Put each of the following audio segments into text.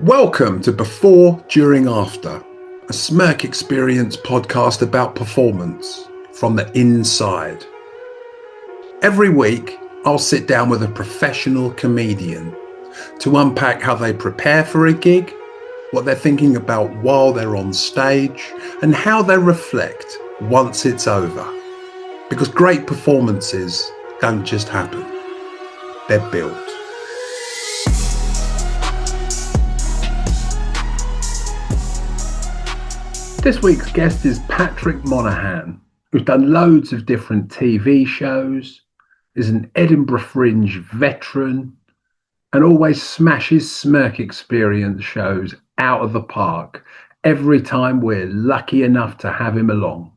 Welcome to Before, During, After, a Smirk Experience podcast about performance from the inside. Every week, I'll sit down with a professional comedian to unpack how they prepare for a gig, what they're thinking about while they're on stage, and how they reflect once it's over. Because great performances don't just happen, they're built. This week's guest is Patrick Monahan, who's done loads of different TV shows, is an Edinburgh Fringe veteran, and always smashes Smirk Experience shows out of the park every time we're lucky enough to have him along.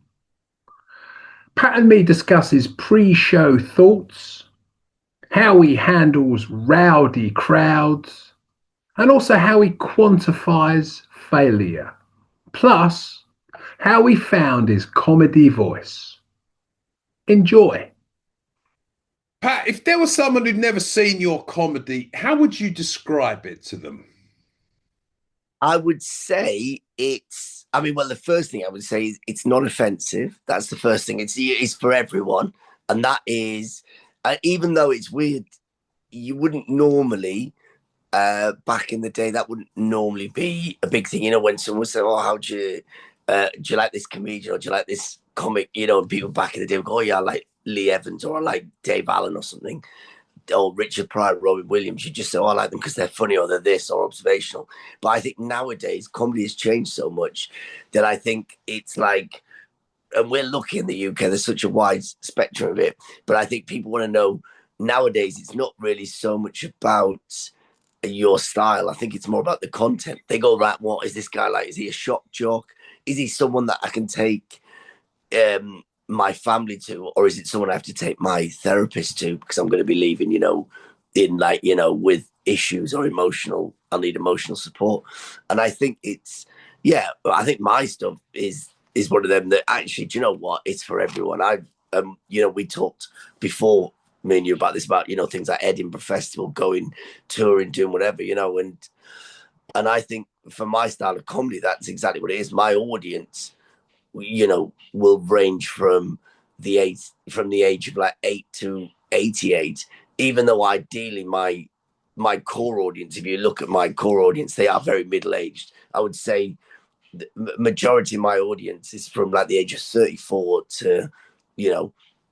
Pat and me discuss his pre-show thoughts, how he handles rowdy crowds, and also how he quantifies failure. Plus, how he found his comedy voice. Enjoy. Pat, if there was someone who'd never seen your comedy, how would you describe it to them? I would say the first thing I would say is it's not offensive. That's the first thing. It's for everyone. And that is, even though it's weird, you wouldn't normally, back in the day, that wouldn't normally be a big thing. You know, when someone would say, oh, do you like this comedian or do you like this comic? You know, and people back in the day would go, oh, yeah, I like Lee Evans or I like Dave Allen or something. Or Richard Pryor, Robin Williams, you just say, oh, I like them because they're funny or they're this or observational. But I think nowadays comedy has changed so much that I think it's like, and we're lucky in the UK, there's such a wide spectrum of it. But I think people want to know nowadays, it's not really so much about your style. I think it's more about the content. They go, right, what is this guy like? Is he a shock jock? Is he someone that I can take my family to, or is it someone I have to take my therapist to because I'm going to be leaving, with issues or I need emotional support. And I think I think my stuff is one of them that actually, do you know what? It's for everyone. We talked before, me and you, about this, about, things like Edinburgh Festival, going, touring, doing whatever, and I think for my style of comedy, that's exactly what it is. My audience, will range from the age of like 8 to 88, even though ideally my core audience, if you look at my core audience, they are very middle-aged. I would say the majority of my audience is from like the age of 34 to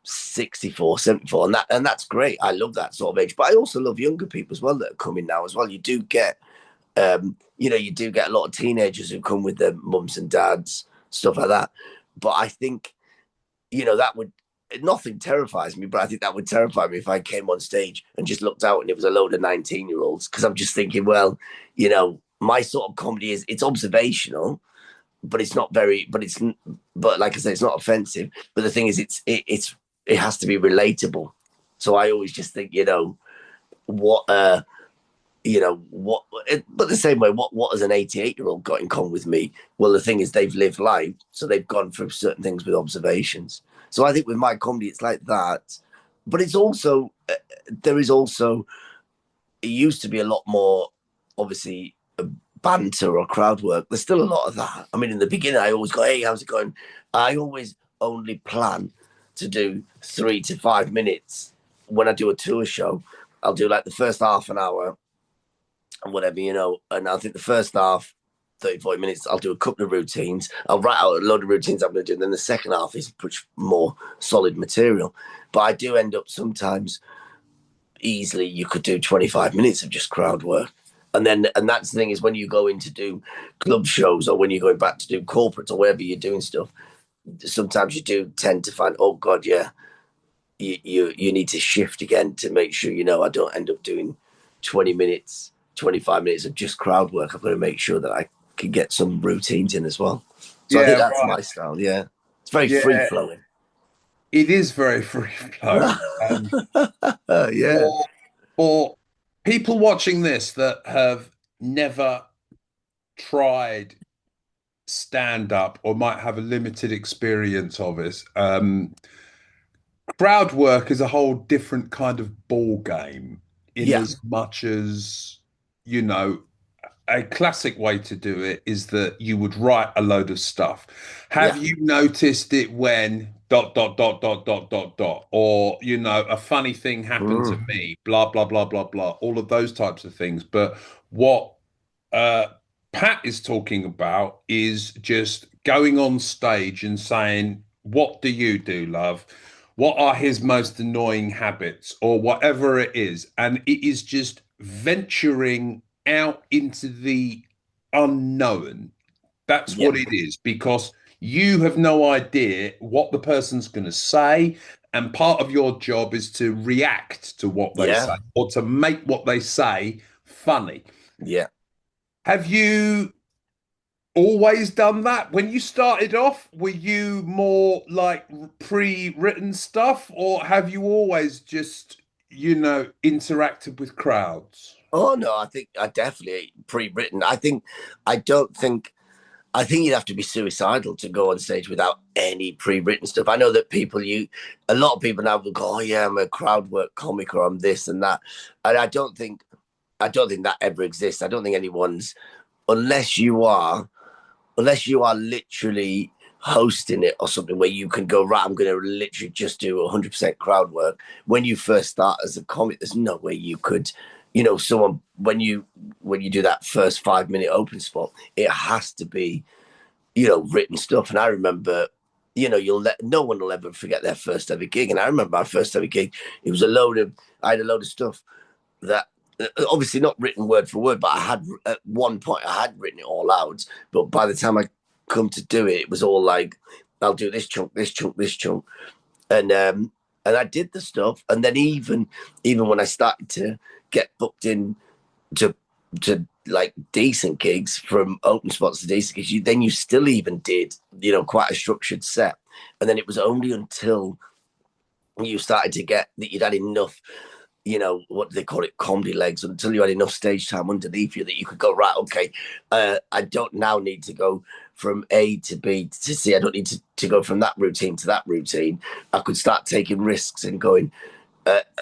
64, 74, and that's great. I love that sort of age, but I also love younger people as well that are coming now as well. You do get you do get a lot of teenagers who come with their mums and dads, stuff like that. But I think, nothing terrifies me, but I think that would terrify me if I came on stage and just looked out and it was a load of 19-year-olds. Because I'm just thinking, well, my sort of comedy it's observational, but it's not but like I say, it's not offensive. But the thing is, it has to be relatable. So I always just think, what, but the same way, what has an 88-year-old got in common with me? Well, the thing is, they've lived life, so they've gone through certain things with observations. So I think with my comedy, it's like that. But it's also, it used to be a lot more, obviously, banter or crowd work. There's still a lot of that. I mean, in the beginning, I always go, hey, how's it going? I always only plan to do 3 to 5 minutes. When I do a tour show, I'll do like the first half an hour and whatever, and I think the first half, 30, 40 minutes, I'll do a couple of routines. I'll write out a load of routines I'm going to do. And then the second half is much more solid material. But I do end up sometimes easily, you could do 25 minutes of just crowd work. And that's the thing, is when you go in to do club shows or when you're going back to do corporates or wherever you're doing stuff, sometimes you do tend to find, oh God, yeah, you need to shift again to make sure, I don't end up doing 20 minutes, 25 minutes of just crowd work. I've got to make sure that I can get some routines in as well. So I think that's my style. Yeah. It's very free flowing. It is very free flowing. Yeah. For people watching this that have never tried stand up or might have a limited experience of it, crowd work is a whole different kind of ball game in as much as, a classic way to do it is that you would write a load of stuff. Have Yeah. you noticed it when dot dot dot dot dot dot dot, or a funny thing happened to Mm. me, blah blah blah blah blah, all of those types of things. But what uh Pat is talking about is just going on stage and saying, "What do you do, love? What are his most annoying habits?" or whatever it is. And it is just venturing out into the unknown. That's Yeah. what it is, because you have no idea what the person's going to say. And part of your job is to react to what they Yeah. say or to make what they say funny. Yeah. Have you always done that? When you started off, were you more like pre-written stuff, or have you always just, interacted with crowds? Oh no, I think I definitely pre-written. I don't think I think you'd have to be suicidal to go on stage without any pre-written stuff. I know that a lot of people now will go, "Oh yeah, I'm a crowd work comic or I'm this and that," and I don't think that ever exists. I don't think anyone's unless you are literally hosting it or something where you can go, right, I'm going to literally just do 100% crowd work. When you first start as a comic, there's no way you could, someone when you do that first 5 minute open spot, it has to be, written stuff. And I remember, no one will ever forget their first ever gig. And I remember my first ever gig, it was I had a load of stuff that obviously not written word for word, but I had at one point I had written it all out. But by the time I come to do it, it was all like, I'll do this chunk, this chunk, this chunk, and I did the stuff. And then even when I started to get booked in to like decent gigs, from open spots to decent gigs, you still even did quite a structured set. And then it was only until you started to get that you'd had enough, what do they call it, comedy legs, until you had enough stage time underneath you that you could go, right, okay, I don't now need to go from A to B to C. I don't need to go from that routine to that routine. I could start taking risks and going,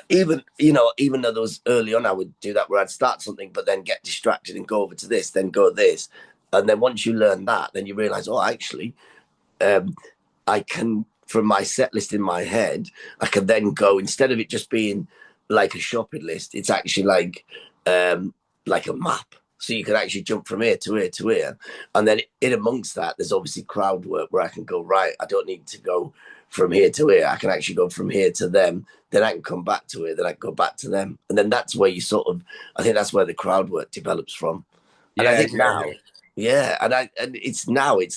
even though there was early on, I would do that where I'd start something, but then get distracted and go over to this, then go this. And then once you learn that, then you realize, oh, actually, um, I can, from my set list in my head, I can then go, instead of it just being like a shopping list, it's actually like a map. So you can actually jump from here to here to here. And then in amongst that, there's obviously crowd work where I can go, right, I don't need to go from here to here. I can actually go from here to them. Then I can come back to it. Then I can go back to them. And then that's where I think that's where the crowd work develops from. And I Yeah, think yeah, now, yeah, and it's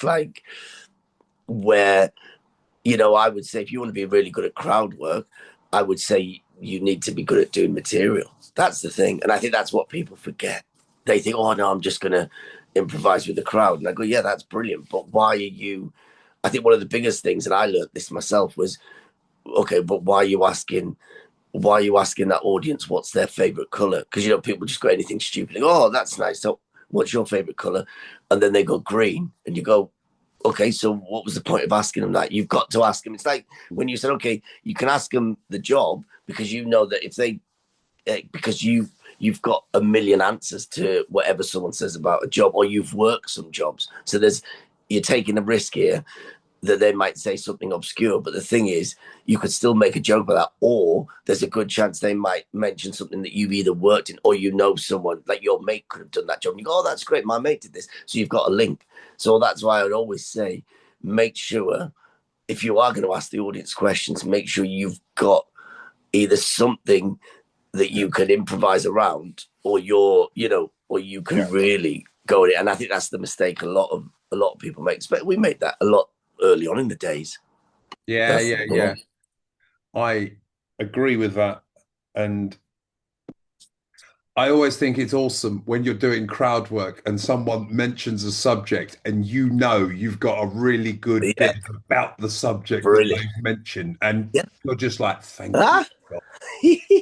like where, I would say if you want to be really good at crowd work, I would say you need to be good at doing material. That's the thing. And I think that's what people forget. They think, oh, no, I'm just going to improvise with the crowd. And I go, yeah, that's brilliant. But why are you? I think one of the biggest things, and I learned this myself, was, okay, but why are you asking? Why are you asking that audience what's their favorite color? Because, people just go anything stupid. Like, oh, that's nice. So what's your favorite color? And then they go green. And you go, okay, so what was the point of asking them that? You've got to ask them. It's like when you said, okay, you can ask them the job, because you know that if they, because you've got a million answers to whatever someone says about a job, or you've worked some jobs. So you're taking a risk here that they might say something obscure. But the thing is, you could still make a joke about that, or there's a good chance they might mention something that you've either worked in, or someone like your mate could have done that job. And you go, oh, that's great, my mate did this. So you've got a link. So that's why I would always say, make sure, if you are going to ask the audience questions, make sure you've got either something that you can improvise around, or or you can really go in it. And I think that's the mistake a lot of people make. But we made that a lot early on in the days. yeah, That's yeah, yeah. I agree with that. And I always think it's awesome when you're doing crowd work and someone mentions a subject and you've got a really good yeah, bit about the subject that brilliant. they've mentioned. And Yeah. you're just like, thank you. Ah?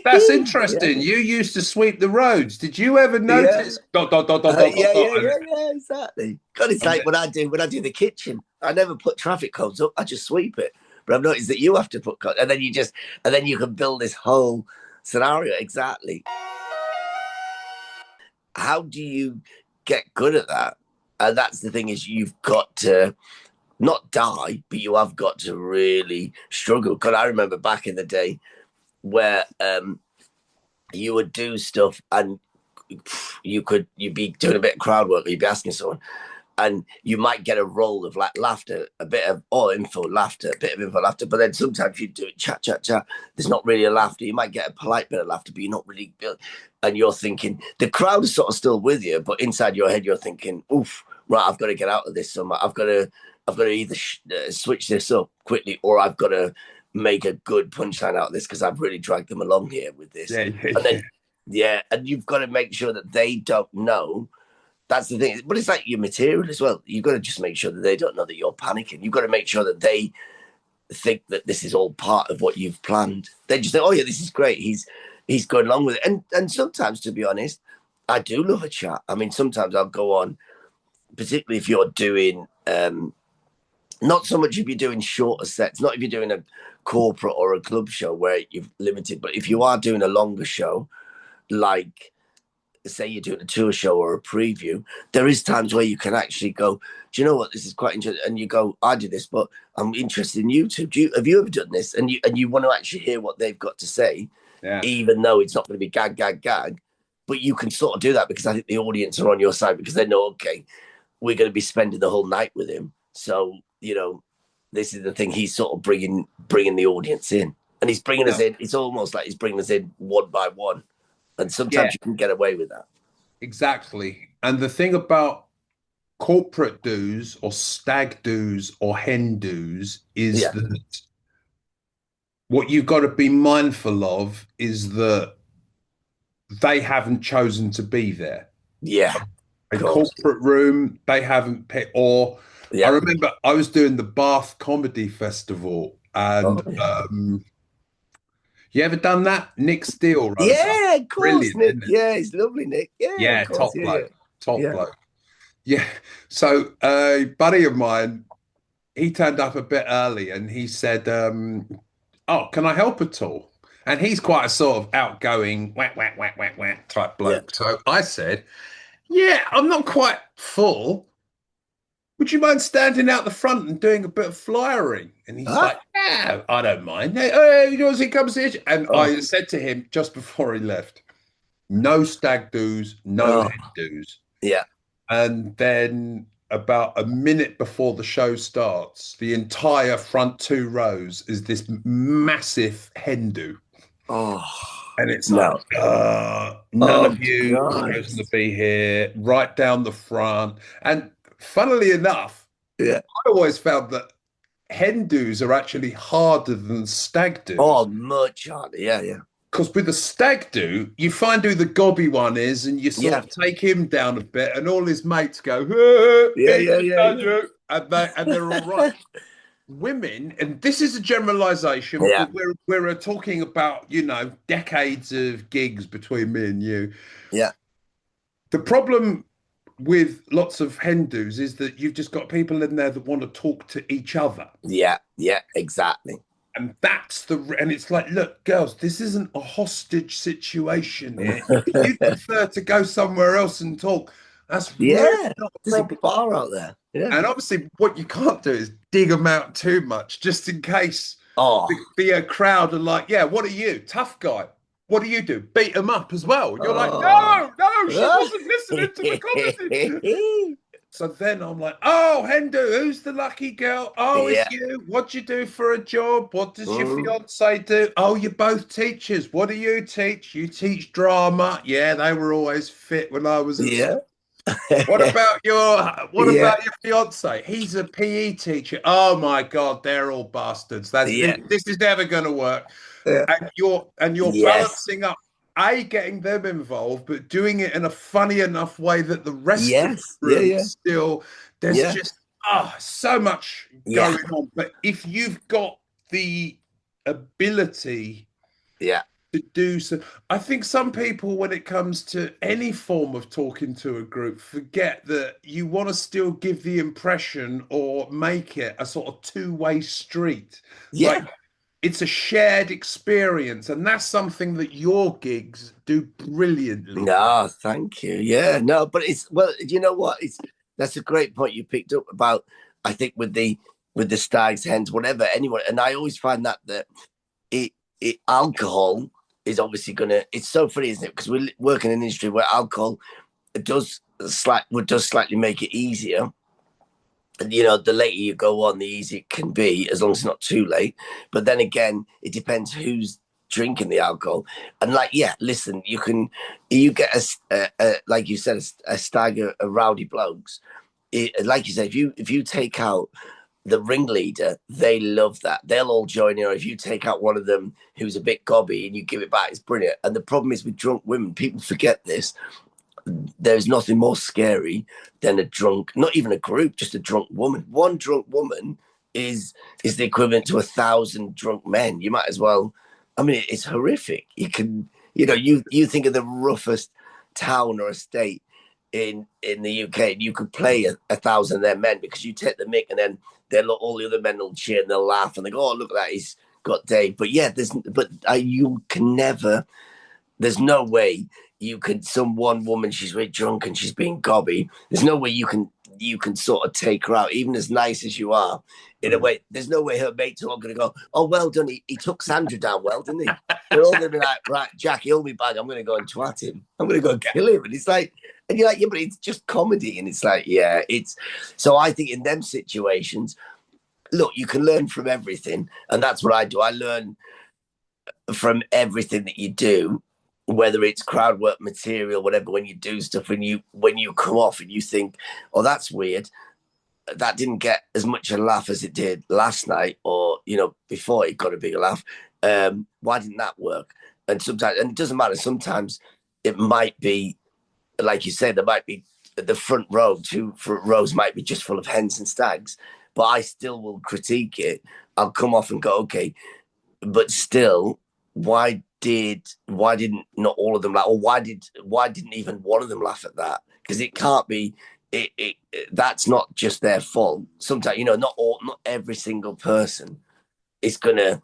That's yeah, interesting. You used to sweep the roads. Did you ever yeah. notice? Dot, dot, dot, dot, dot, dot, Yeah, dot. yeah, yeah, yeah, exactly. God, it's And like when I do the kitchen, I never put traffic cones up. I just sweep it. But I've noticed that you have to put cones, and then you can build this whole scenario. Exactly. How do you get good at that. And that's the thing, is you've got to not die, but you have got to really struggle. Because I remember back in the day where you would do stuff and you'd be doing a bit of crowd work, or you'd be asking someone, and you might get a roll of like laughter, a bit of info laughter, a bit of info laughter, but then sometimes you do it chat. There's not really a laughter. You might get a polite bit of laughter, but you're not really, and you're thinking the crowd is sort of still with you, but inside your head you're thinking, oof, right, I've got to get out of this somehow. I've got to either switch this up quickly, or I've got to make a good punchline out of this because I've really dragged them along here with this. Yeah, and then and you've got to make sure that they don't know. That's the thing. But it's like your material as well. You've got to just make sure that they don't know that you're panicking. You've got to make sure that they think that this is all part of what you've planned. They just think, oh yeah, this is great. He's going along with it. And sometimes, to be honest, I do love a chat. I mean, sometimes I'll go on, particularly if you're doing not so much if you're doing shorter sets, not if you're doing a corporate or a club show where you've limited, but if you are doing a longer show, like say you're doing a tour show or a preview, there is times where you can actually go, do you know what, this is quite interesting, and you go, I do this, but I'm interested in you too. Have you ever done this? And you want to actually hear what they've got to say, even though it's not going to be gag, but you can sort of do that because I think the audience are on your side, because they know, okay, we're going to be spending the whole night with him, so this is the thing, he's sort of bringing the audience in, and he's bringing us in. It's almost like he's bringing us in one by one. And sometimes you can get away with that. Exactly. And the thing about corporate dues or stag dues or hen dues is that what you've got to be mindful of is that they haven't chosen to be there. Yeah. A corporate room, they haven't picked. Or I remember I was doing the Bath Comedy Festival, and you ever done that? Nick Steele, yeah, of course, brilliant, Nick. Yeah, he's lovely, Nick. Yeah, of course, top bloke, top bloke. Yeah. So a buddy of mine, he turned up a bit early, and he said, "Oh, can I help at all?" And he's quite a sort of outgoing, whack type bloke. So I said, "Yeah, I'm not quite full. Would you mind standing out the front and doing a bit of flyering?" And he's like, "Yeah, I don't mind. Hey, yours, he comes here." And I said to him just before he left, no stag doos, no hen doos. Yeah. And then about a minute before the show starts, the entire front 2 rows is this massive hen do. Oh. And it's like, none of you chosen to be here, right down the front. And funnily enough, I always found that hen do's are actually harder than stag do's. Oh, much harder. Yeah. Because with the stag do, you find who the gobby one is, and you sort of take him down a bit, and all his mates go, and they're all right. Women, and this is a generalization, but we're talking about, decades of gigs between me and you. Yeah. The problem with lots of hen do's is that you've just got people in there that want to talk to each other. Yeah, exactly. And and it's like, look, girls, this isn't a hostage situation here. If you prefer to go somewhere else and talk, that's really not a problem. There's a bar out there. Yeah. And obviously what you can't do is dig them out too much, just in case the crowd are like, yeah, what are you? Tough guy. What do you do? Beat them up as well. You're like, no, she wasn't listening to the comedy. So then I'm like, oh, Hendu, who's the lucky girl? Oh, it's you. What do you do for a job? What does your fiance do? Oh, you're both teachers. What do you teach? You teach drama. Yeah, they were always fit when I was at school. What about your fiance? He's a PE teacher. Oh my God, they're all bastards. This is never going to work. And you're balancing up, getting them involved, but doing it in a funny enough way that the rest of the room still, there's just so much going on. But if you've got the ability to do so, I think some people, when it comes to any form of talking to a group, forget that you want to still give the impression or make it a sort of two-way street. Yeah. Like, it's a shared experience, and that's something that your gigs do brilliantly. No, thank you. Yeah, no, but it's well, you know what? That's a great point you picked up about. I think with the stags, hens, whatever, anyone, and I always find that it alcohol is obviously gonna. It's so funny, isn't it? Because we work in an industry where alcohol does slightly make it easier. And the later you go on, the easier it can be, as long as it's not too late. But then again, it depends who's drinking the alcohol. And like, yeah, listen, you get like you said, a stag of rowdy blokes. Like you said, if you take out the ringleader, they love that. They'll all join in. Or if you take out one of them who's a bit gobby and you give it back, it's brilliant. And the problem is with drunk women, people forget this. There's nothing more scary than a drunk, not even a group, just a drunk woman. One drunk woman is the equivalent to 1,000 drunk men. You might as well. I mean, it's horrific. You think of the roughest town or estate in the UK, and you could play 1,000 of their men because you take the mic, and then all the other men will cheer and they'll laugh and they go, "Oh, look at that, he's got Dave." But yeah, you can never. There's no way you can. Some one woman, she's really drunk and she's being gobby. There's no way you can sort of take her out, even as nice as you are. In a way, there's no way her mates are all going to go, "Oh, well done. He took Sandra down well, didn't he?" They're all going to be like, "Right, Jack, he'll be back. I'm going to go and twat him. I'm going to go and kill him." And it's like, and you're like, "Yeah, but it's just comedy." And it's like, yeah, it's. So I think in them situations, look, you can learn from everything, and that's what I do. I learn from everything that you do, whether it's crowd work, material, whatever. When you do stuff, when you come off and you think, "Oh, that's weird. That didn't get as much a laugh as it did last night, or before it got a bigger laugh. Why didn't that work?" And sometimes, and it doesn't matter. Sometimes it might be, like you said, there might be the two front rows might be just full of hens and stags, but I still will critique it. I'll come off and go, okay, but still, why didn't not all of them laugh, or why didn't even one of them laugh at that? Because it can't be. That's not just their fault. Sometimes, not every single person is gonna,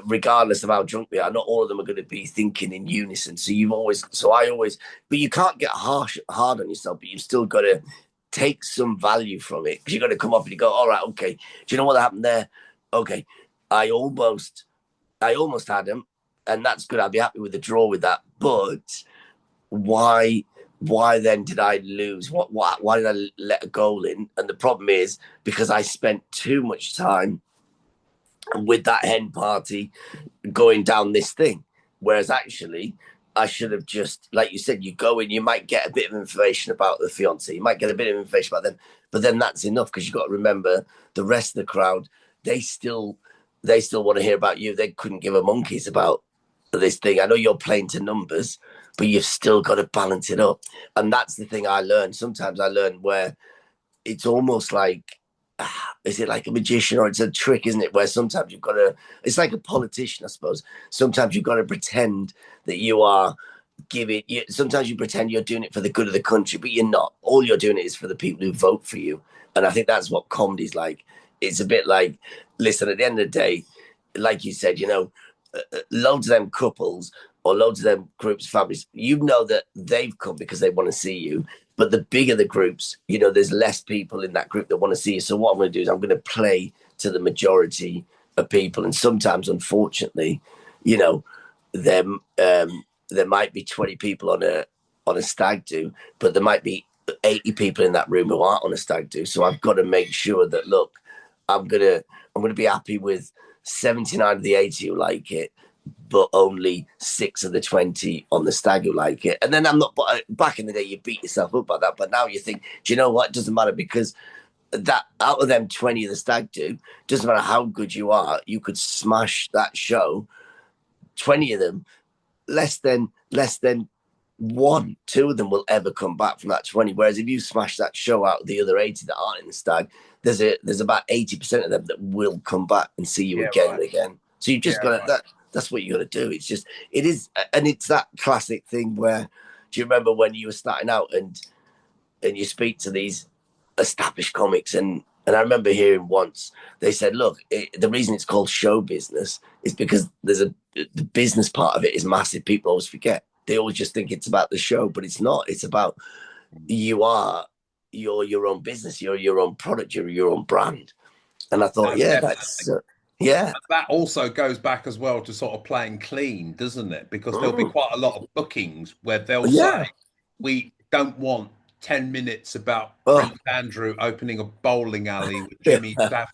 regardless of how drunk they are, not all of them are gonna be thinking in unison. But you can't get hard on yourself. But you've still got to take some value from it, because you got to come up and you go, "All right, okay. Do you know what happened there? Okay, I almost had him, and that's good. I'll be happy with the draw with that. But why then did I lose? Why did I let a goal in?" And the problem is because I spent too much time with that hen party going down this thing, whereas actually I should have just, like you said, you go in, you might get a bit of information about the fiance, you might get a bit of information about them, but then that's enough, because you've got to remember the rest of the crowd, they still want to hear about you. They couldn't give a monkeys about this thing. I know you're playing to numbers, but you've still got to balance it up. And that's the thing I learned. Sometimes I learned where it's almost like, is it like a magician, or it's a trick, isn't it? Where sometimes you've got to, it's like a politician, I suppose. Sometimes you've got to pretend that you are sometimes you pretend you're doing it for the good of the country, but you're not. All you're doing it is for the people who vote for you. And I think that's what comedy's like. It's a bit like, listen, at the end of the day, like you said, loads of them couples or loads of them groups, families, that they've come because they want to see you. But the bigger the groups, there's less people in that group that want to see you. So what I'm going to do is I'm going to play to the majority of people. And sometimes, unfortunately, them there might be 20 people on a stag do, but there might be 80 people in that room who aren't on a stag do. So I've got to make sure that, look, I'm gonna be happy with 79 of the 80 who like it, but only 6 of the 20 on the stag who like it. And then I'm not. Back in the day, you beat yourself up by that, but now you think, do you know what? It doesn't matter, because that out of them 20 of the stag do, doesn't matter how good you are, you could smash that show. 20 of them, less than two of them will ever come back from that 20. Whereas if you smash that show out of the other 80 that aren't in the stag, there's about 80% of them that will come back and see you again and again. So you just got to, that's what you got to do. It's just, it is, and it's that classic thing where, do you remember when you were starting out and you speak to these established comics and And I remember hearing once they said, "Look, the reason it's called show business is because the business part of it is massive. People always forget. They always just think it's about the show, but it's not. It's about you are you're your own business. You're your own product. You're your own brand." And I thought, No, yeah, definitely. that's yeah, That also goes back as well to sort of playing clean, doesn't it? Because there'll be mm, quite a lot of bookings where they'll say, yeah. we don't want 10 minutes about Oh, Prince Andrew opening a bowling alley with yeah, Jimmy Savile.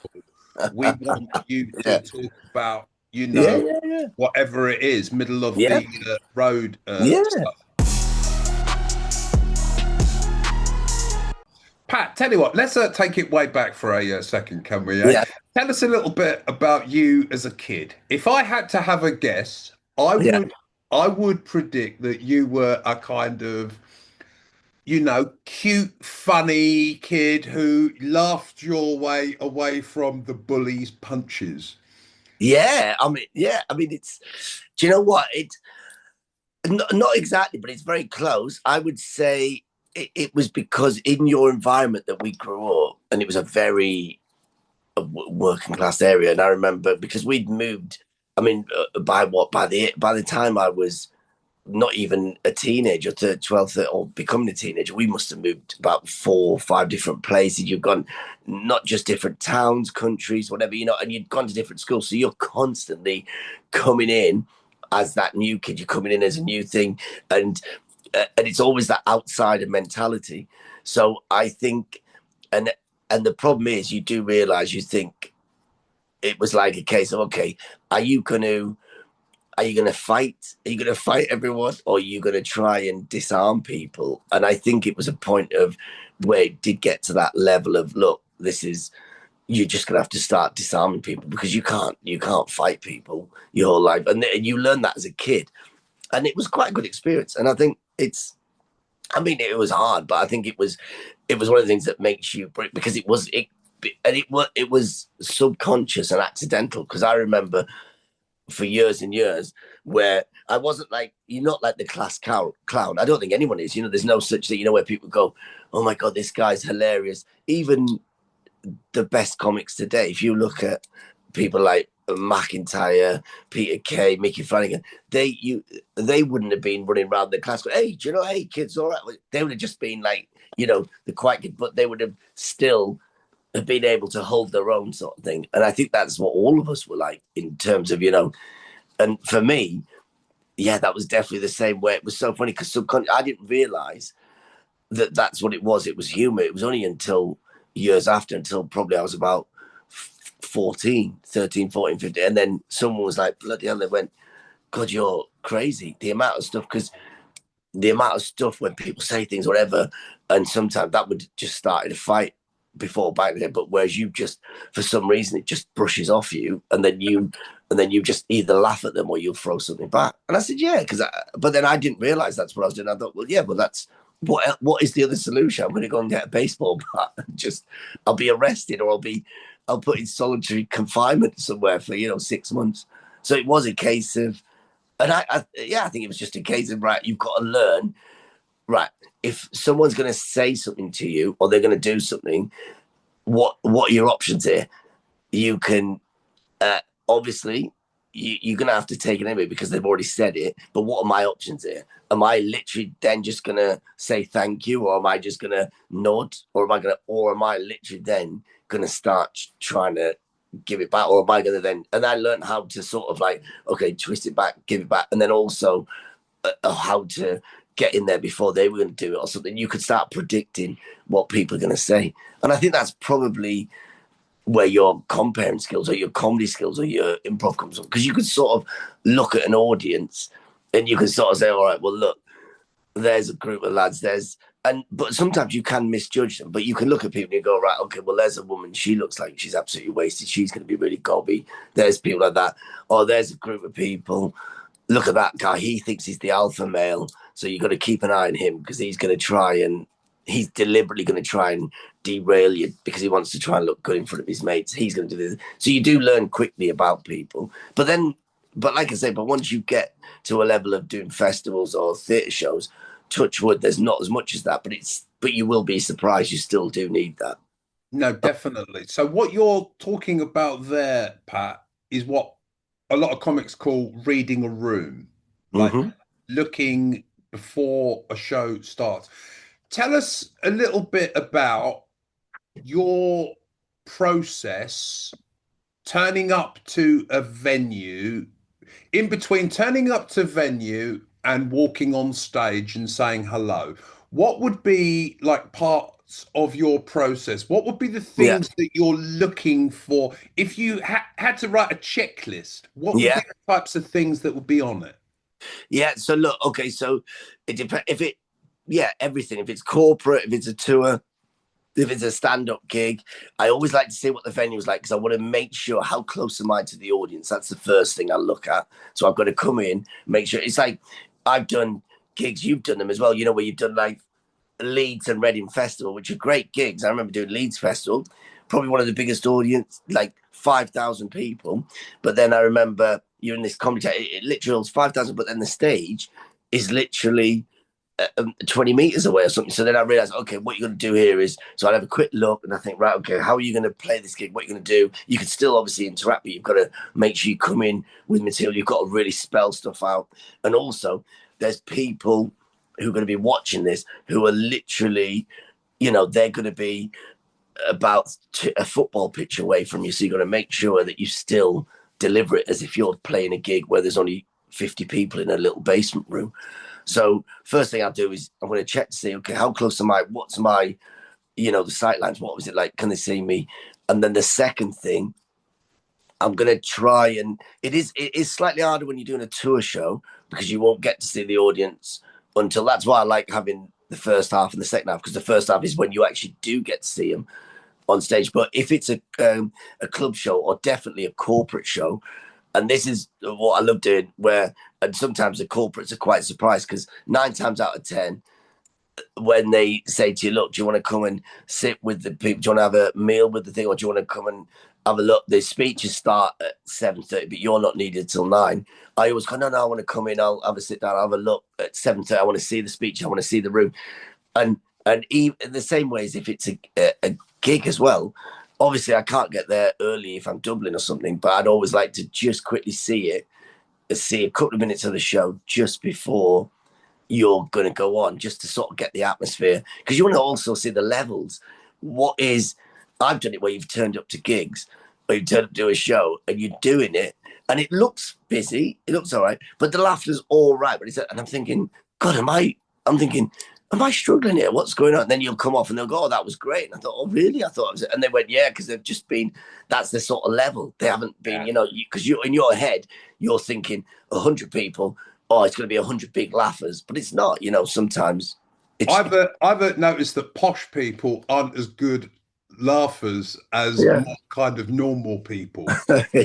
We want you to yeah, talk about, yeah, yeah, whatever it is, middle of yeah, the road yeah, stuff. Pat, tell you what, let's take it way back for a second, can we? yeah, Tell us a little bit about you as a kid. If I had to have a guess, I yeah. would, I would predict that you were a kind of, cute, funny kid who laughed your way away from the bully's punches. Yeah, I mean, yeah, I mean, it's. Do you know what? It's not exactly, but it's very close. I would say it was because in your environment that we grew up, and it was a very working class area. And I remember because we'd moved. I mean, by the time I was not even a teenager, 12, 13, or becoming a teenager, we must have moved about 4 or 5 different places. You've gone not just different towns, countries, whatever, and you'd gone to different schools. So you're constantly coming in as that new kid. You're coming in as a new thing. And it's always that outsider mentality. So I think, and and the problem is you do realize you think it was like a case of, okay, are you going to are you going to fight? Are you going to fight everyone, or are you going to try and disarm people? And I think it was a point of where it did get to that level of, look, this is you're just going to have to start disarming people because you can't fight people your whole life, and you learn that as a kid, and it was quite a good experience. And I think I mean, it was hard, but I think it was one of the things that makes you because it was subconscious and accidental. Because I remember for years and years where I wasn't like you're not like the class clown. I don't think anyone is. There's no such thing. Where people go, "Oh my god, this guy's hilarious." Even the best comics today, if you look at people like McIntyre, Peter Kay, Mickey Flanagan, they wouldn't have been running around the class going, "Hey, do you know, hey kids, all right?" They would have just been like, the quiet kid, but they would have still have been able to hold their own sort of thing. And I think that's what all of us were like in terms of, and for me, yeah, that was definitely the same way. It was so funny because I didn't realize that that's what it was. It was humor. It was only until years after, until probably I was about 14, 13, 14, 15. And then someone was like, bloody hell, they went, God, you're crazy. The amount of stuff, because the amount of stuff when people say things, whatever, and sometimes that would just start a fight before back there. But whereas you just, for some reason, it just brushes off you, and then you just either laugh at them or you'll throw something back. And I said, yeah, but then I didn't realize that's what I was doing. I thought, well, yeah, well, that's what is the other solution? I'm going to go and get a baseball bat and I'll be arrested, or I'll put in solitary confinement somewhere for 6 months. So it was a case of, and I think it was just a case of, right, you've got to learn, right, if someone's going to say something to you or they're going to do something, what are your options here? You can obviously you're going to have to take it anyway because they've already said it. But what are my options here? Am I literally then just going to say thank you, or am I just going to nod, or am I literally then going to start trying to give it back, or am I going to then? And I learned how to sort of like, okay, twist it back, give it back, and then also how to get in there before they were going to do it or something. You could start predicting what people are going to say, and I think that's probably where your comparing skills or your comedy skills or your improv comes from, because you could sort of look at an audience and you can sort of say, all right, well, look, there's a group of lads, but sometimes you can misjudge them, but you can look at people and you go, right, okay, well, there's a woman, she looks like she's absolutely wasted, she's going to be really gobby. There's people like that. Or there's a group of people, look at that guy, he thinks he's the alpha male, so you've got to keep an eye on him because he's deliberately going to try and derail you because he wants to try and look good in front of his mates. He's going to do this. So you do learn quickly about people. But like I say, once you get to a level of doing festivals or theatre shows, touch wood, there's not as much as that, but you will be surprised. You still do need that. No, definitely. So what you're talking about there, Pat, is what a lot of comics call reading a room, like Hmm. looking before a show starts. Tell us a little bit about your process turning up to a venue, in between turning up to venue and walking on stage and saying hello. What would be like parts of your process? What would be the Yeah, things that you're looking for? If you had to write a checklist, what would be yeah, the types of things that would be on it? yeah. So look, okay, so it depends if it, yeah, everything. If it's corporate, if it's a tour, if it's a stand-up gig, I always like to see what the venue is like because I want to make sure how close am I to the audience. That's the first thing I look at. So I've got to come in, make sure it's like I've done gigs, you've done them as well. You know where you've done like Leeds and Reading Festival, which are great gigs. I remember doing Leeds Festival, probably one of the biggest audience, like 5,000 people. But then I remember you're in this comedy, it literally holds 5,000, but then the stage is literally 20 meters away or something. So then I realized, okay, what you're going to do here is, so I'd have a quick look and I think, right, okay, how are you going to play this gig? What are you going to do? You can still obviously interact, but you've got to make sure you come in with material. You've got to really spell stuff out. And also, there's people who are going to be watching this who are literally, they're going to be about a football pitch away from you. So you've got to make sure that you still deliver it as if you're playing a gig where there's only 50 people in a little basement room. So first thing I do is I'm going to check to see, okay, how close am I? What's my, the sight lines? What was it like? Can they see me? And then the second thing, I'm going to try and it is slightly harder when you're doing a tour show because you won't get to see the audience until that's why I like having the first half and the second half because the first half is when you actually do get to see them on stage. But if it's a club show or definitely a corporate show, and this is what I love doing, where and sometimes the corporates are quite surprised because 9 times out of 10, when they say to you, "Look, do you want to come and sit with the people? Do you want to have a meal with the thing, or do you want to come and have a look?" The speeches start at 7:30, but you're not needed till 9. I always go, "No, no, I want to come in. I'll have a sit down. I'll have a look at 7:30. I want to see the speech. I want to see the room." And even in the same way as if it's a gig as well, obviously I can't get there early if I'm Dublin or something, but I'd always like to just quickly see a couple of minutes of the show just before you're going to go on, just to sort of get the atmosphere. Because you want to also see the levels. I've done it where you've turned up to gigs, or you've turned up to a show and you're doing it and it looks busy, it looks all right, but the laughter's all right. And I'm thinking, God, I'm thinking, am I struggling here? What's going on? And then you'll come off and they'll go, "Oh, that was great." And I thought, "Oh, really?" I thought it was, and they went, "Yeah," because they've just been, that's the sort of level. They haven't been, Yeah. because you in your head, you're thinking 100 people, oh, it's going to be 100 big laughers, but it's not, sometimes it's, I've noticed that posh people aren't as good laughers as yeah, more kind of normal people.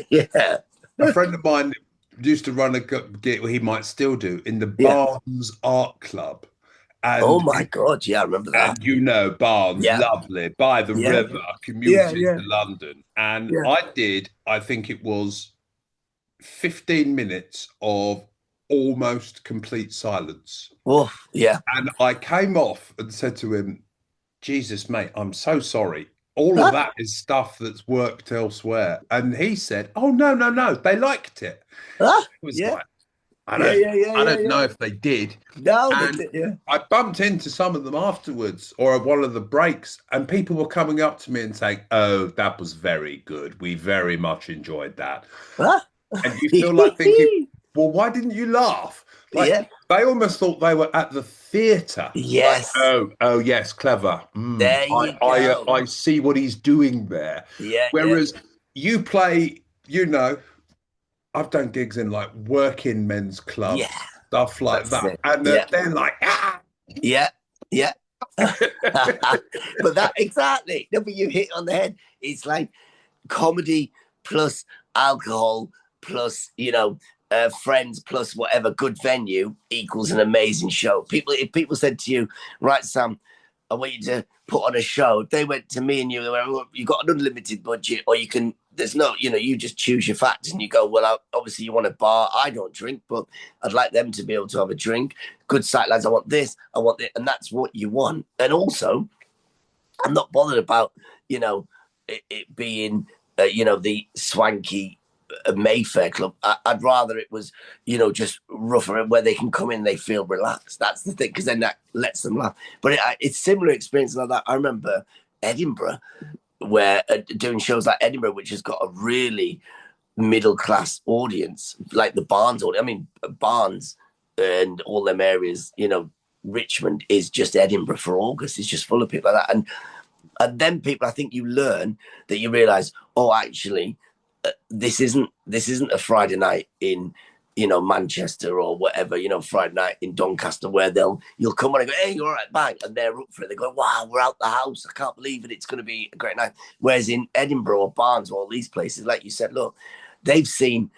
yeah. A friend of mine used to run a gig, well, he might still do, in the Yeah. Barnes Art Club. Oh And my God. Yeah, I remember that. Barnes, Yeah. lovely, by the Yeah. river, Yeah. commuting Yeah. to London. And Yeah. I think it was 15 minutes of almost complete silence. Oh, yeah. And I came off and said to him, Jesus, mate, I'm so sorry. All of Huh? that is stuff that's worked elsewhere. And he said, "Oh, no, no, no. They liked it." Huh? It was Yeah. like, Yeah. Yeah. Yeah. I Yeah. don't Yeah. know if they did. No, they And did. Yeah. I bumped into some of them afterwards or at one of the breaks, and people were coming up to me and saying, "Oh, that was very good. We very much enjoyed that." Huh? And you feel like thinking, well, why didn't you laugh? Like Yeah. they almost thought they were at the theatre. Like, Yes. oh, yes, clever. There you go. I see what he's doing there. Yeah. Yeah. Whereas you play, I've done gigs in like working men's Yeah. clubs, stuff like That's that, it. and Yeah. they're like, ah. Yeah. Yeah. But that exactly. No, but you hit on the head. It's like comedy plus alcohol plus friends plus whatever good venue equals an amazing show. If people said to you, "Right, Sam, I want you to put on a show," they went to me and you, they went, "Look, you got an unlimited budget, or you can, there's no, you just choose your factors." And you go, "Well, obviously you want a bar. I don't drink, but I'd like them to be able to have a drink. Good sight lines. I want this, I want it." And that's what you want. And also, I'm not bothered about, you know, it being, the swanky Mayfair club. I'd rather it was, just rougher where they can come in, they feel relaxed. That's the thing, because then that lets them laugh. But it's similar experience like that. I remember Edinburgh, where doing shows like Edinburgh, which has got a really middle class audience, like the Barnes audience. I mean, Barnes and all them areas, Richmond is just Edinburgh for August. It's just full of people like that. And then people, I think you learn that you realize, oh, actually, this isn't a Friday night in Manchester or whatever, Friday night in Doncaster, where you'll come on and go, hey, you're all right, bang, and they're up for it. They go, wow, we're out the house. I can't believe it. It's going to be a great night. Whereas in Edinburgh or Barnes or all these places, like you said, look, they've seen,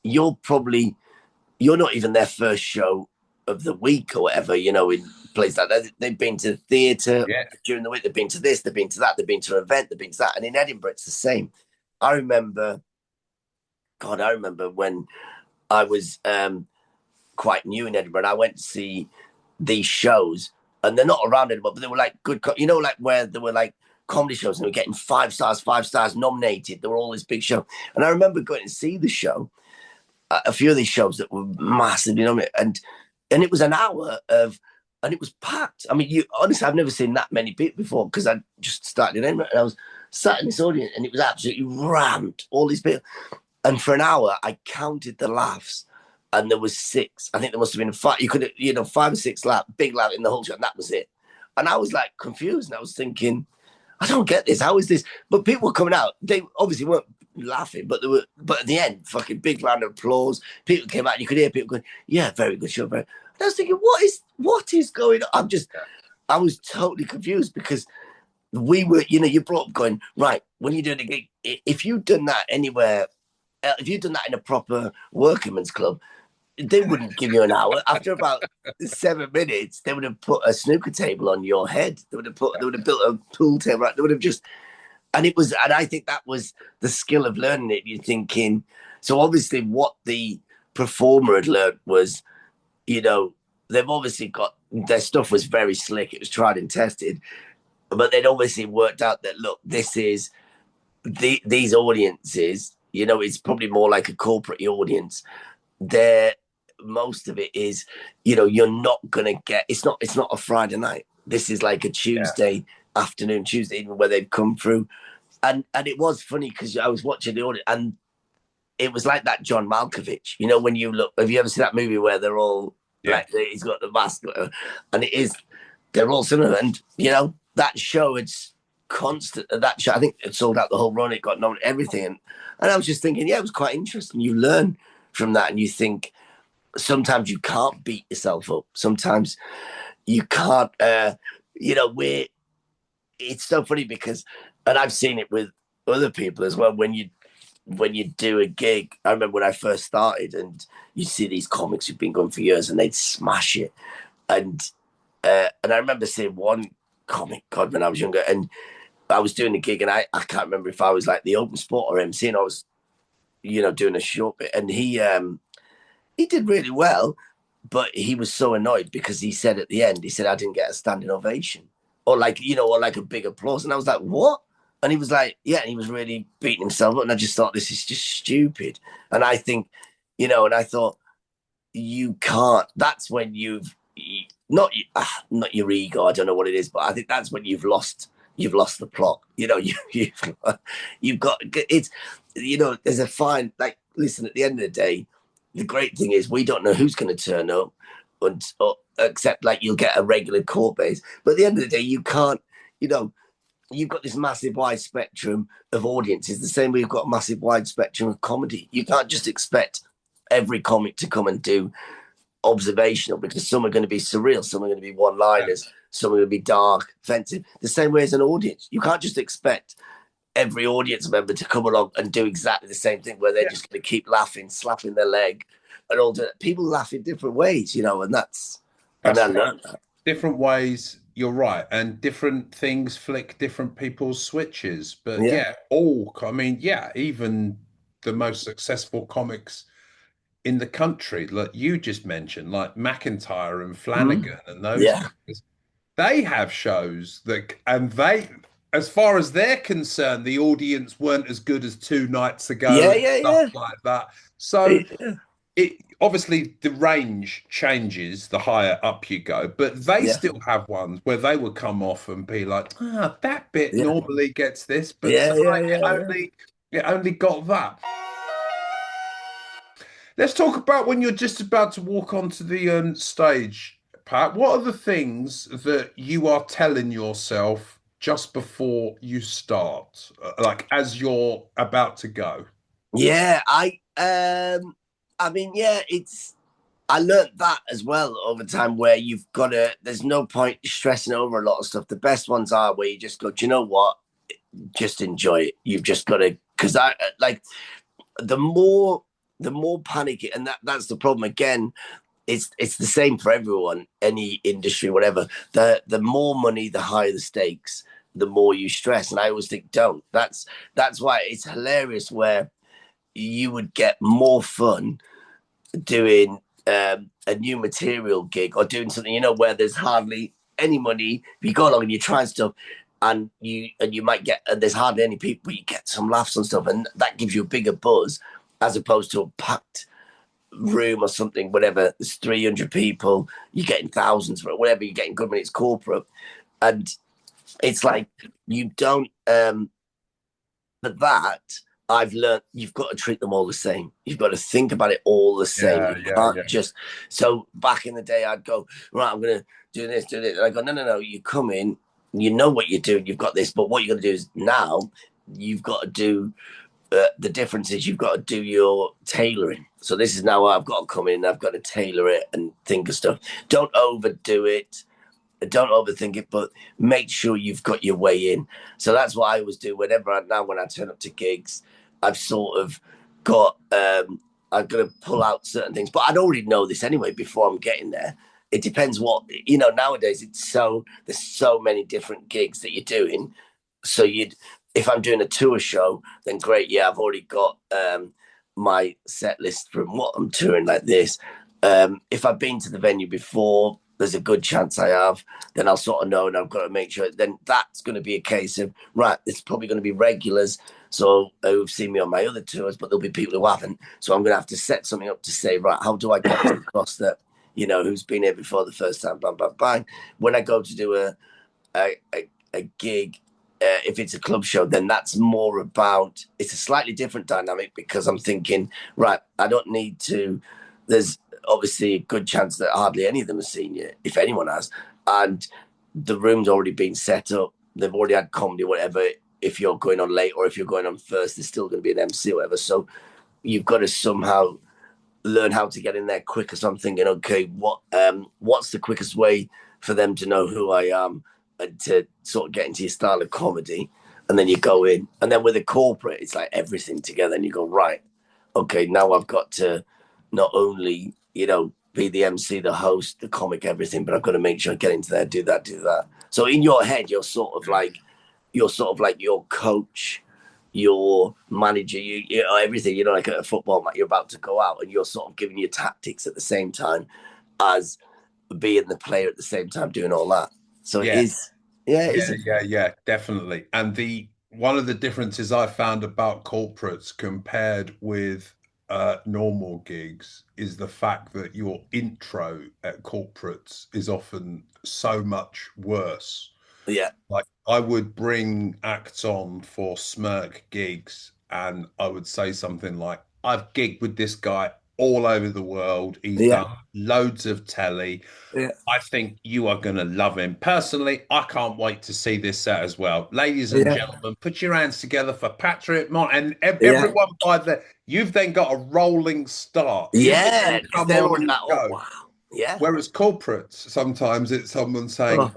you're not even their first show of the week or whatever, in places like that. They've been to the theatre during the week. They've been to this, they've been to that, they've been to an event, they've been to that. And in Edinburgh, it's the same. I remember when I was quite new in Edinburgh, and I went to see these shows, and they're not around Edinburgh, but they were like good, like where they were like comedy shows, and they were getting 5 stars nominated. They were all this big show, and I remember going to see the show, a few of these shows that were massively nominated, and it was an hour of, and it was packed. I mean, honestly, I've never seen that many people before, because I just started in Edinburgh, and I was sat in this audience, and it was absolutely rammed, all these people. And for an hour, I counted the laughs, and there was 6. I think there must have been 5. You could, 5 or 6 big laugh in the whole show, and that was it. And I was like confused, and I was thinking, I don't get this. How is this? But people were coming out. They obviously weren't laughing, but But at the end, fucking big round of applause. People came out. And you could hear people going, "Yeah, very good show." Very. And I was thinking, what is going on? I was totally confused, because we were, you brought up going, right, when you're doing a gig, if you'd done that anywhere, if you'd done that in a proper workingman's club, they wouldn't give you an hour. After about 7 minutes, they would have put a snooker table on your head. They would have built a pool table. Right? They would have just, and I think that was the skill of learning it. You're thinking, so obviously what the performer had learned was, they've obviously got, their stuff was very slick. It was tried and tested, but they'd obviously worked out that, look, this is these audiences, it's probably more like a corporate audience. Most of it is, you're not gonna get. It's not a Friday night. This is like a Tuesday afternoon, Tuesday evening, where they've come through, and it was funny, because I was watching the audience, and it was like that John Malkovich. When you look, have you ever seen that movie where they're all like, he's got the mask, and they're all similar, and that show, it's constant. That show, I think it sold out the whole run. It got nominated, everything, and I was just thinking, it was quite interesting. You learn from that, and you think, sometimes you can't beat yourself up. Sometimes you can't, it's so funny, because, and I've seen it with other people as well, when you do a gig. I remember when I first started, and you see these comics who've been going for years, and they'd smash it. And I remember seeing one comic, God, when I was younger, and I was doing a gig, and I can't remember if I was like the open spot or MC, and I was, doing a short bit, and he did really well, but he was so annoyed, because he said at the end, I didn't get a standing ovation, or like, or like a big applause. And I was like, what? And he was like, yeah, and he was really beating himself up. And I just thought, this is just stupid. And I think, and I thought, you can't, that's when not your ego, I don't know what it is, but I think that's when you've lost the plot. You've got, it's, there's a fine, like, listen, at the end of the day, the great thing is, we don't know who's going to turn up, except like you'll get a regular court base. But at the end of the day, you can't, you've got this massive wide spectrum of audiences, the same way you've got a massive wide spectrum of comedy. You can't just expect every comic to come and do observational, because some are going to be surreal, some are going to be one-liners, some are going to be dark, offensive. The same way as an audience. You can't just expect every audience member to come along and do exactly the same thing, where they're just going to keep laughing, slapping their leg, and all that. People laugh in different ways, and that's I learned that. Different ways. You're right, and different things flick different people's switches. But even the most successful comics in the country, like you just mentioned, like McIntyre and Flanagan and those guys, they have shows that, and they, as far as they're concerned, the audience weren't as good as 2 nights ago Yeah, and yeah, stuff yeah. like that. So it obviously the range changes the higher up you go, but they Yeah, still have ones where they would come off and be like, ah, that bit yeah, normally gets this, but yeah, yeah, tonight yeah, yeah. it only got that. Let's talk about when you're just about to walk onto the stage, Pat. What are the things that you are telling yourself just before you start, like as you're about to go? Yeah, I mean, yeah, I learned that as well over time where you've got to, there's no point stressing over a lot of stuff. The best ones are where you just go, do you know what? Just enjoy it. You've just got to, because I like the more panic, and that's the problem again. It's the same for everyone, any industry, whatever. The more money, the higher the stakes, the more you stress. And I always think, don't. That's why it's hilarious where you would get more fun doing a new material gig or doing something, where there's hardly any money. You go along and you try and stuff, and you might get, and there's hardly any people, but you get some laughs and stuff, and that gives you a bigger buzz as opposed to a packed room or something, whatever. There's 300 people, you're getting thousands for it, whatever, you're getting good when it's corporate. And it's like you don't but that I've learned you've got to treat them all the same. You've got to think about it all the same. Yeah, You yeah, can't yeah. just, so back in the day I'd go, right, I'm gonna do this, do this. And I go, no, you come in, you know what you're doing, you've got this, but what you're gonna do is now you've got to do the difference is you've got to do your tailoring. So this is now I've got to come in, I've got to tailor it and think of stuff. Don't overdo it, don't overthink it, but make sure you've got your way in. So that's what I always do whenever when I turn up to gigs. I've sort of got I'm gonna pull out certain things, but I'd already know this anyway before I'm getting there. It depends what nowadays. There's so many different gigs that you're doing. So if I'm doing a tour show, then great. Yeah, I've already got my set list from what I'm touring like this. If I've been to the venue before, there's a good chance I have. Then I'll sort of know, and I've got to make sure. Then that's going to be a case of right. It's probably going to be regulars, so who've seen me on my other tours, but there'll be people who haven't. So I'm going to have to set something up to say, right, how do I get this across that who's been here before the first time? Bang, bang, bang. When I go to do a gig, if it's a club show, then that's more about, it's a slightly different dynamic because I'm thinking, right, I don't need to, there's obviously a good chance that hardly any of them have seen you, if anyone has. And the room's already been set up. They've already had comedy, whatever. If you're going on late or if you're going on first, there's still going to be an MC or whatever. So you've got to somehow learn how to get in there quicker. So I'm thinking, okay, what's the quickest way for them to know who I am and to sort of get into your style of comedy? And then you go in. And then with a corporate, it's like everything together. And you go, right, okay, now I've got to not only, be the MC, the host, the comic, everything, but I've got to make sure I get into there, do that. So in your head, you're sort of like your coach, your manager, everything, like at a football match, you're about to go out and you're sort of giving your tactics at the same time as being the player at the same time doing all that. So Yeah. it is, yeah, it is. Yeah, definitely. And one of the differences I found about corporates compared with normal gigs is the fact that your intro at corporates is often so much worse. Yeah. Like I would bring acts on for Smirk gigs and I would say something like, I've gigged with this guy all over the world. He's Yeah. done loads of telly. Yeah. I think you are going to love him. Personally, I can't wait to see this set as well. Ladies and Yeah. gentlemen, put your hands together for Patrick and Yeah. everyone by the. You've then got a rolling start. You can Yeah. then Because come they're on already and like, oh, go. wow. Yeah. Whereas corporates, sometimes it's someone saying, Oh,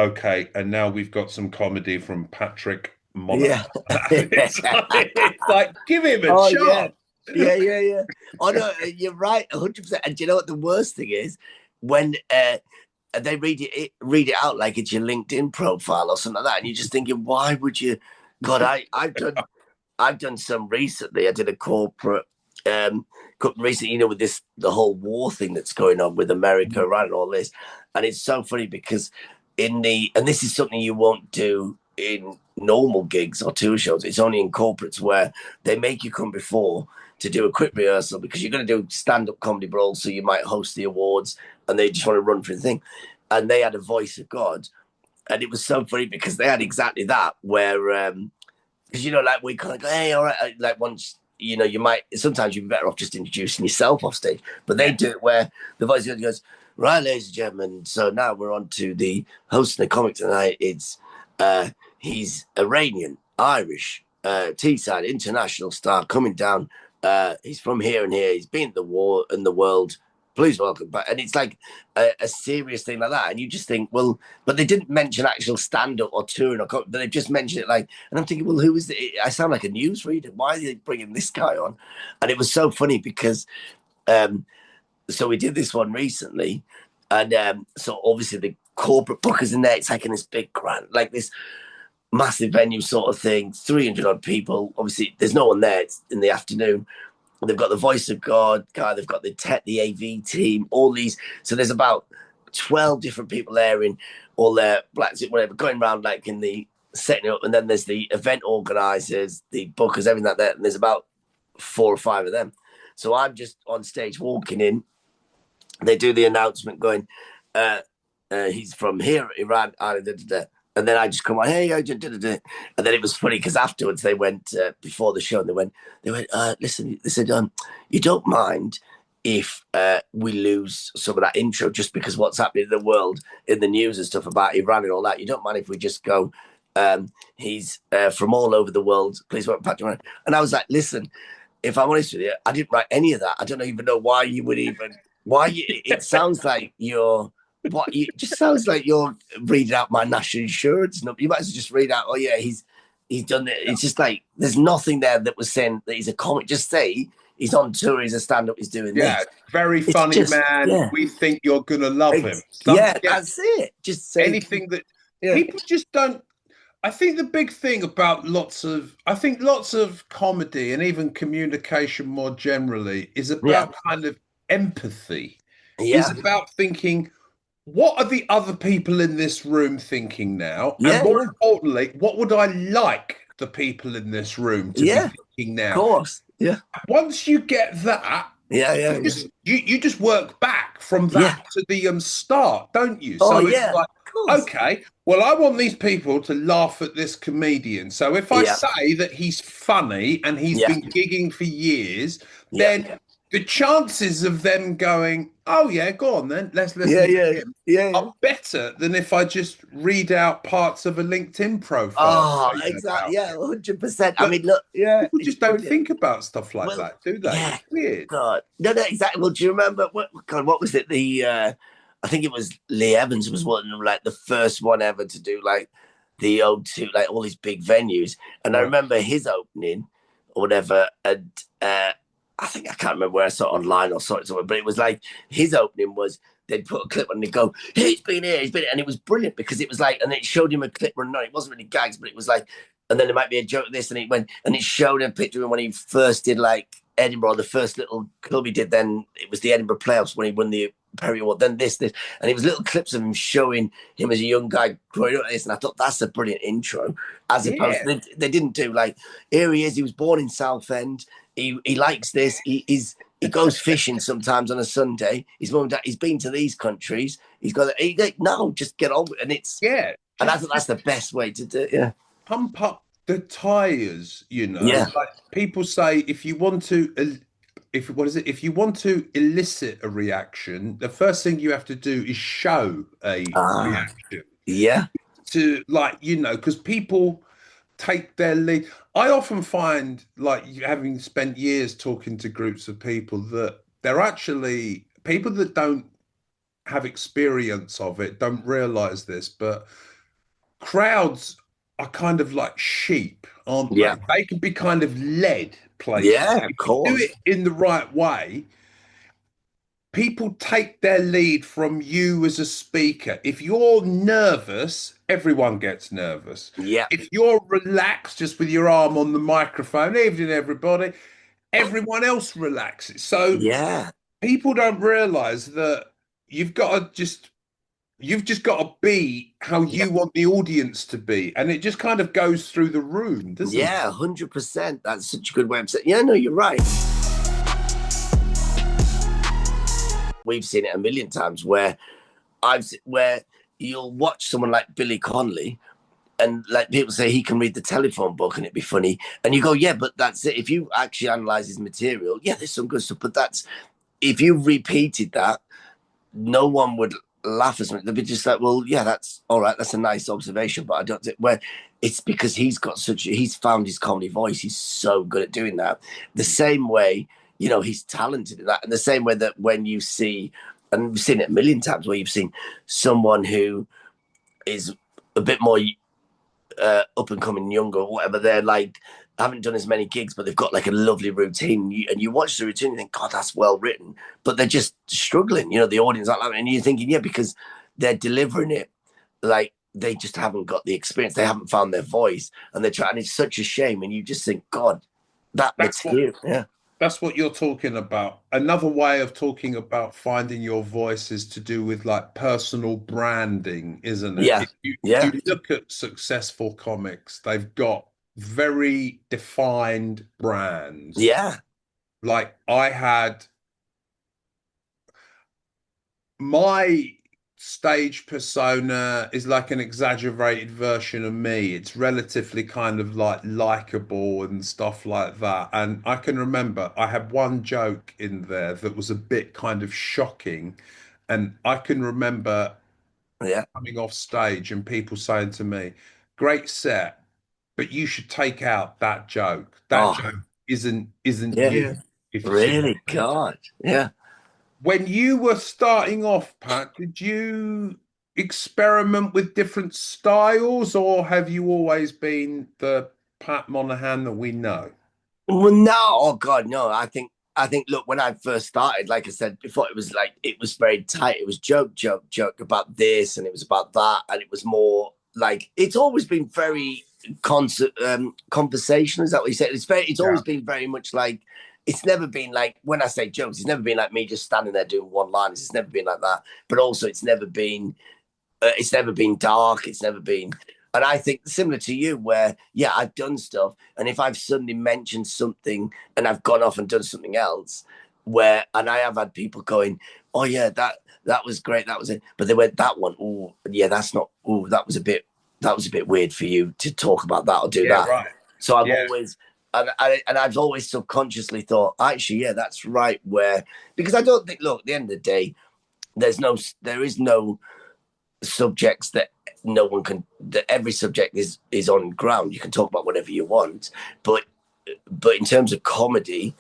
okay, and now we've got some comedy from Patrick Monahan. yeah. It's like, give him a Oh, chance. yeah. Oh, no, you're right, 100%. And do you know what the worst thing is? When they read it out like it's your LinkedIn profile or something like that, and you're just thinking, why would you? God, I've done some recently. I did a corporate recently, with the whole war thing that's going on with America, right, and all this. And it's so funny because and this is something you won't do in normal gigs or tour shows. It's only in corporates where they make you come before to do a quick rehearsal because you're going to do stand-up comedy, but also you might host the awards, and they just want to run through the thing. And they had a voice of God, and it was so funny because they had exactly that where because like we kind of go, hey, all right, like once you might sometimes you'd be better off just introducing yourself off stage, but they do it where the voice goes, right, ladies and gentlemen, so now we're on to the host of the comic tonight. It's he's Iranian, Irish, Teesside international star coming down. He's from here and here. He's been to the war and the world. Please welcome back. And it's like a serious thing like that. And you just think, well, but they didn't mention actual stand-up or touring but they've just mentioned it like, and I'm thinking, well, who is it? I sound like a newsreader. Why are they bringing this guy on? And it was so funny because so we did this one recently. And so obviously the corporate bookers in there, it's like in this big grant, like this massive venue sort of thing, 300 odd people. Obviously, there's no one there. It's in the afternoon. They've got the voice of God guy. They've got the AV team, all these. So there's about 12 different people there in all their blacks, whatever, going around like in the setting up. And then there's the event organizers, the bookers, everything like that. And there's about 4 or 5 of them. So I'm just on stage walking in. They do the announcement going, he's from here, Iran, and then I just come on, hey, and then it was funny because afterwards they went before the show. And they went, listen, they said, you don't mind if we lose some of that intro just because what's happening in the world, in the news and stuff about Iran and all that. You don't mind if we just go, he's from all over the world. Please welcome Patrick Monahan. And I was like, listen, if I'm honest with you, I didn't write any of that. I don't even know why you would even. It sounds like it just sounds like you're reading out my national insurance number. You might as well just read out, oh yeah, he's done it. It's just like there's nothing there that was saying that he's a comic. Just say he's on tour, he's a stand-up, he's doing this. Very funny man. Yeah. We think you're gonna love him. That's it. Just say anything that people just don't. I think the big thing about lots of comedy and even communication more generally is about kind of empathy. Is about thinking, what are the other people in this room thinking now? And more importantly, what would I like the people in this room to be thinking now? Of course. Yeah. Once you get that, you just work back from that to the start, don't you? So it's like, okay, well, I want these people to laugh at this comedian. So if I say that he's funny and he's been gigging for years, then the chances of them going, oh yeah, go on then, let's listen to him, are better than if I just read out parts of a LinkedIn profile. Oh, exactly. 100%. I mean, look, people just don't think about stuff like that, do they? Yeah. It's weird. God. No, exactly. Well, do you remember what was it? I think it was Lee Evans was one of them, like the first one ever to do like the O2, like all these big venues. And I remember his opening or whatever, and I think I can't remember where I saw it online or saw it somewhere, but it was like his opening was they'd put a clip on and they'd go, hey, he's been here, and it was brilliant because it was like, and it showed him a clip running on. It wasn't really gags, but it was like, and then there might be a joke of this, and it went, and it showed a picture of him when he first did like Edinburgh, the first little club he did. Then it was the Edinburgh playoffs when he won the Perry Award. Then this, and it was little clips of him showing him as a young guy growing up. This, and I thought that's a brilliant intro. As opposed, they didn't do like, here he is. He was born in Southend. He likes this. He goes fishing sometimes on a Sunday. His mum and dad, he's been to these countries. He's got no, just get on with it. And it's and I think that's the best way to do it. Yeah, pump up the tires. Like people say, if you want to elicit a reaction, the first thing you have to do is show a reaction. Yeah, to because people take their lead. I often find, like, having spent years talking to groups of people, that they're actually people that don't have experience of it, don't realize this, but crowds are kind of like sheep, aren't they? They can be kind of led places. Yeah, of course. If you do it in the right way, people take their lead from you as a speaker. If you're nervous, everyone gets nervous. Yeah. If you're relaxed, just with your arm on the microphone, evening everybody, everyone else relaxes. So people don't realize that you've got to just You've just got to be how you want the audience to be, and it just kind of goes through the room, doesn't it? 100%. That's such a good way of saying. Yeah, no, you're right. We've seen it a million times where where you'll watch someone like Billy Connolly, and like people say he can read the telephone book and it'd be funny, and you go, yeah, but that's it. If you actually analyze his material, yeah, there's some good stuff, but that's if you repeated that, no one would laugh as much. They'd be just like, well, yeah, that's all right. That's a nice observation, but I don't think where it's because he's found his comedy voice. He's so good at doing that. The same way, he's talented in that. And the same way that when you see, and we've seen it a million times where you've seen someone who is a bit more up and coming younger or whatever, they're like, haven't done as many gigs, but they've got like a lovely routine. And you watch the routine and think, God, that's well written. But they're just struggling, the audience like that. And you're thinking, yeah, because they're delivering it like they just haven't got the experience. They haven't found their voice, and they're trying. And it's such a shame. And you just think, God, that material, yeah. That's what you're talking about. Another way of talking about finding your voice is to do with like personal branding, isn't it? Yeah. If you look at successful comics, they've got very defined brands. Yeah. Like I had my stage persona is like an exaggerated version of me. It's relatively kind of like likable and stuff like that. And I can remember I had one joke in there that was a bit kind of shocking. And I can remember coming off stage and people saying to me, great set, but you should take out that joke. That joke isn't you. If you see really, God, yeah. When you were starting off, Pat, did you experiment with different styles, or have you always been the Pat Monahan that we know? Well, no, oh God, no. I think. Look, when I first started, like I said before, it was very tight. It was joke, joke, joke about this, and it was about that, and it was more like it's always been very conversational. Is that what you said? It's always been very much like. It's never been like when I say jokes. It's never been like me just standing there doing one liners. It's never been like that. But also, it's never been. It's never been dark. It's never been. And I think similar to you, where I've done stuff, and if I've suddenly mentioned something and I've gone off and done something else, and I have had people going, "Oh yeah, that was great, that was it," but they went that one, oh yeah, that's not, oh that was a bit weird for you to talk about that or do that. Right. So I've always. And I've always subconsciously thought, actually, yeah, that's right. Because I don't think, look, at the end of the day, there is no subjects that no one can. That every subject is on ground. You can talk about whatever you want, but in terms of comedy,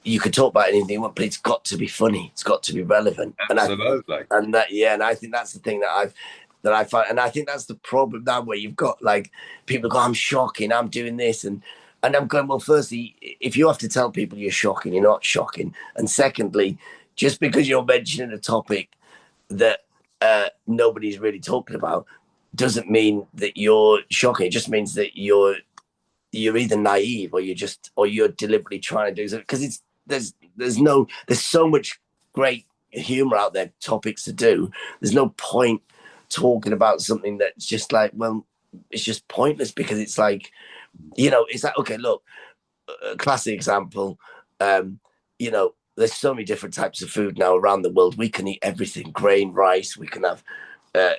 you can talk about anything you want, but it's got to be funny. It's got to be relevant. Absolutely. And I think that's the thing that I find, and I think that's the problem now, where you've got like people go, I'm shocking, I'm doing this, and I'm going, well, firstly, if you have to tell people you're shocking, you're not shocking. And secondly, just because you're mentioning a topic that nobody's really talking about doesn't mean that you're shocking. It just means that you're either naive or you're deliberately trying to do something. Because there's so much great humor out there, topics to do. There's no point talking about something that's just like, well, it's just pointless, because it's like, it's like, okay, look, a classic example, there's so many different types of food now around the world. We can eat everything, grain, rice. We can have,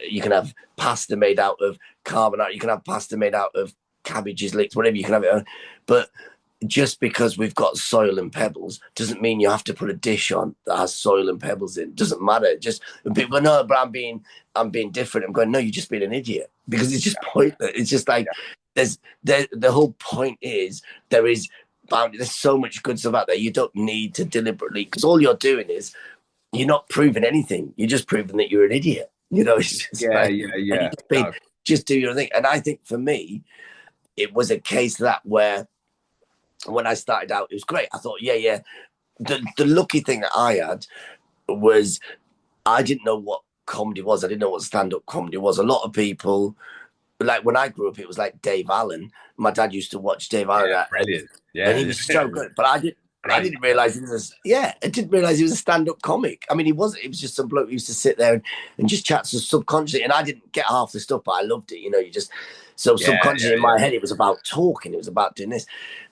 you can have pasta made out of carbonara. You can have pasta made out of cabbages, leeks, whatever. You can have it. But just because we've got soil and pebbles doesn't mean you have to put a dish on that has soil and pebbles in. It doesn't matter. Just people go, no, but I'm being different. I'm going, no, you're just being an idiot, because it's just pointless. It's just like, the whole point is there's so much good stuff out there. You don't need to deliberately, because all you're doing is you're not proving anything. You're just proving that you're an idiot. It's just just do your thing. And I think for me, it was a case that where when I started out, it was great. I thought, The lucky thing that I had was I didn't know what comedy was. I didn't know what stand-up comedy was. A lot of people, like when I grew up, it was like Dave Allen. My dad used to watch Dave Allen. Brilliant. Yeah. And he was so good. But I Great. didn't realize I didn't realize he was a stand-up comic. I mean, he wasn't. He was just some bloke who used to sit there and just chat so subconsciously. And I didn't get half the stuff, but I loved it. You know, you just so Yeah, subconsciously in yeah, my head, it was about talking. It was about doing this,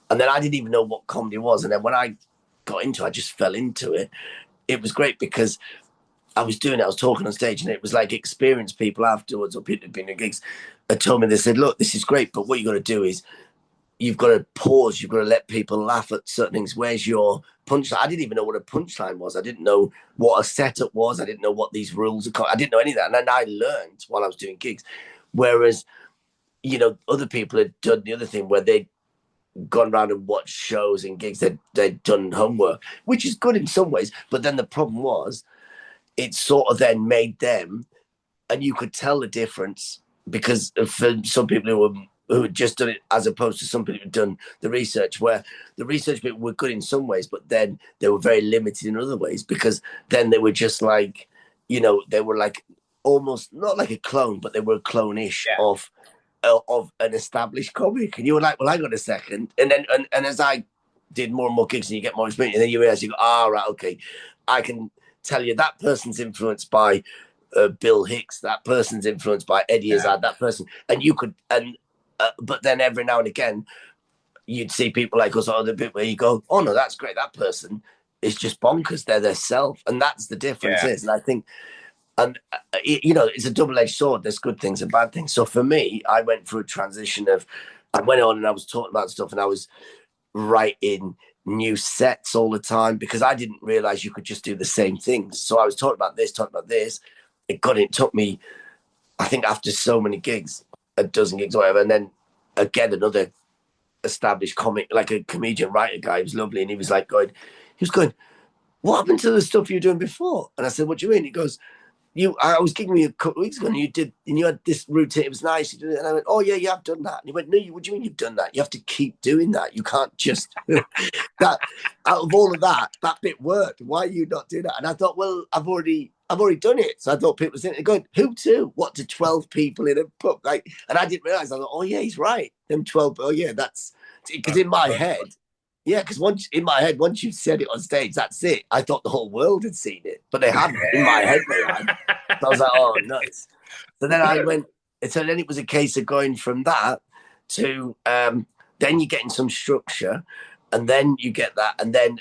and then I didn't even know what comedy was. And then when I got into it, I just fell into it. It was great because I was doing it. I was talking on stage, and it was like experienced people afterwards, or people who'd been in gigs, had told me. They said, "Look, this is great, but what you got to do is." You've got to pause. You've got to let people laugh at certain things. Where's your punchline? I didn't even know what a punchline was. I didn't know what a setup was. I didn't know what these rules are. I didn't know any of that. And then I learned while I was doing gigs. Whereas, you know, other people had done the other thing where they'd gone around and watched shows and gigs. They'd done homework, which is good in some ways. But then the problem was it sort of then made them, and you could tell the difference because for some people who had just done it as opposed to some people who'd done the research, where the research bit were good in some ways, but then they were very limited in other ways because then they were just like, you know, they were like almost not like a clone, but they were clone-ish of an established comic. And you were like, well, hang on a second. And then and as I did more and more gigs and you get more experience, and then you realize you go, right, okay, I can tell you that person's influenced by Bill Hicks, that person's influenced by Eddie Izzard, that person, and you could but then every now and again, you'd see people like us on the bit where you go, oh no, that's great. That person is just bonkers. They're their self. And that's the difference is. And I think, and you know, it's a double-edged sword. There's good things and bad things. So for me, I went through a transition of, I went on and I was talking about stuff and I was writing new sets all the time because I didn't realize you could just do the same things. So I was talking about this. It took me, I think after so many gigs, a dozen gigs or whatever, and then again another established comic, like a comedian writer guy, he was lovely, and he was going, what happened to the stuff you were doing before? And I said, what do you mean? He goes, I was gigging you a couple of weeks ago, and you had this routine. It was nice. And I went, oh yeah, you have done that. And he went, no, what do you mean you've done that? You have to keep doing that. You can't just that. Out of all of that bit worked. Why are you not doing that? And I thought, well, I've already done it. So I thought people were saying, going, who to? What, to 12 people in a pub? Like, and I didn't realize. I thought, oh yeah, he's right. Them 12. Oh yeah, that's because in my head. Yeah, because once you said it on stage, that's it. I thought the whole world had seen it, but they hadn't. In my head, they had. So I was like, oh, nuts. So then I went, so then it was a case of going from that to then you're getting some structure, and then you get that, and then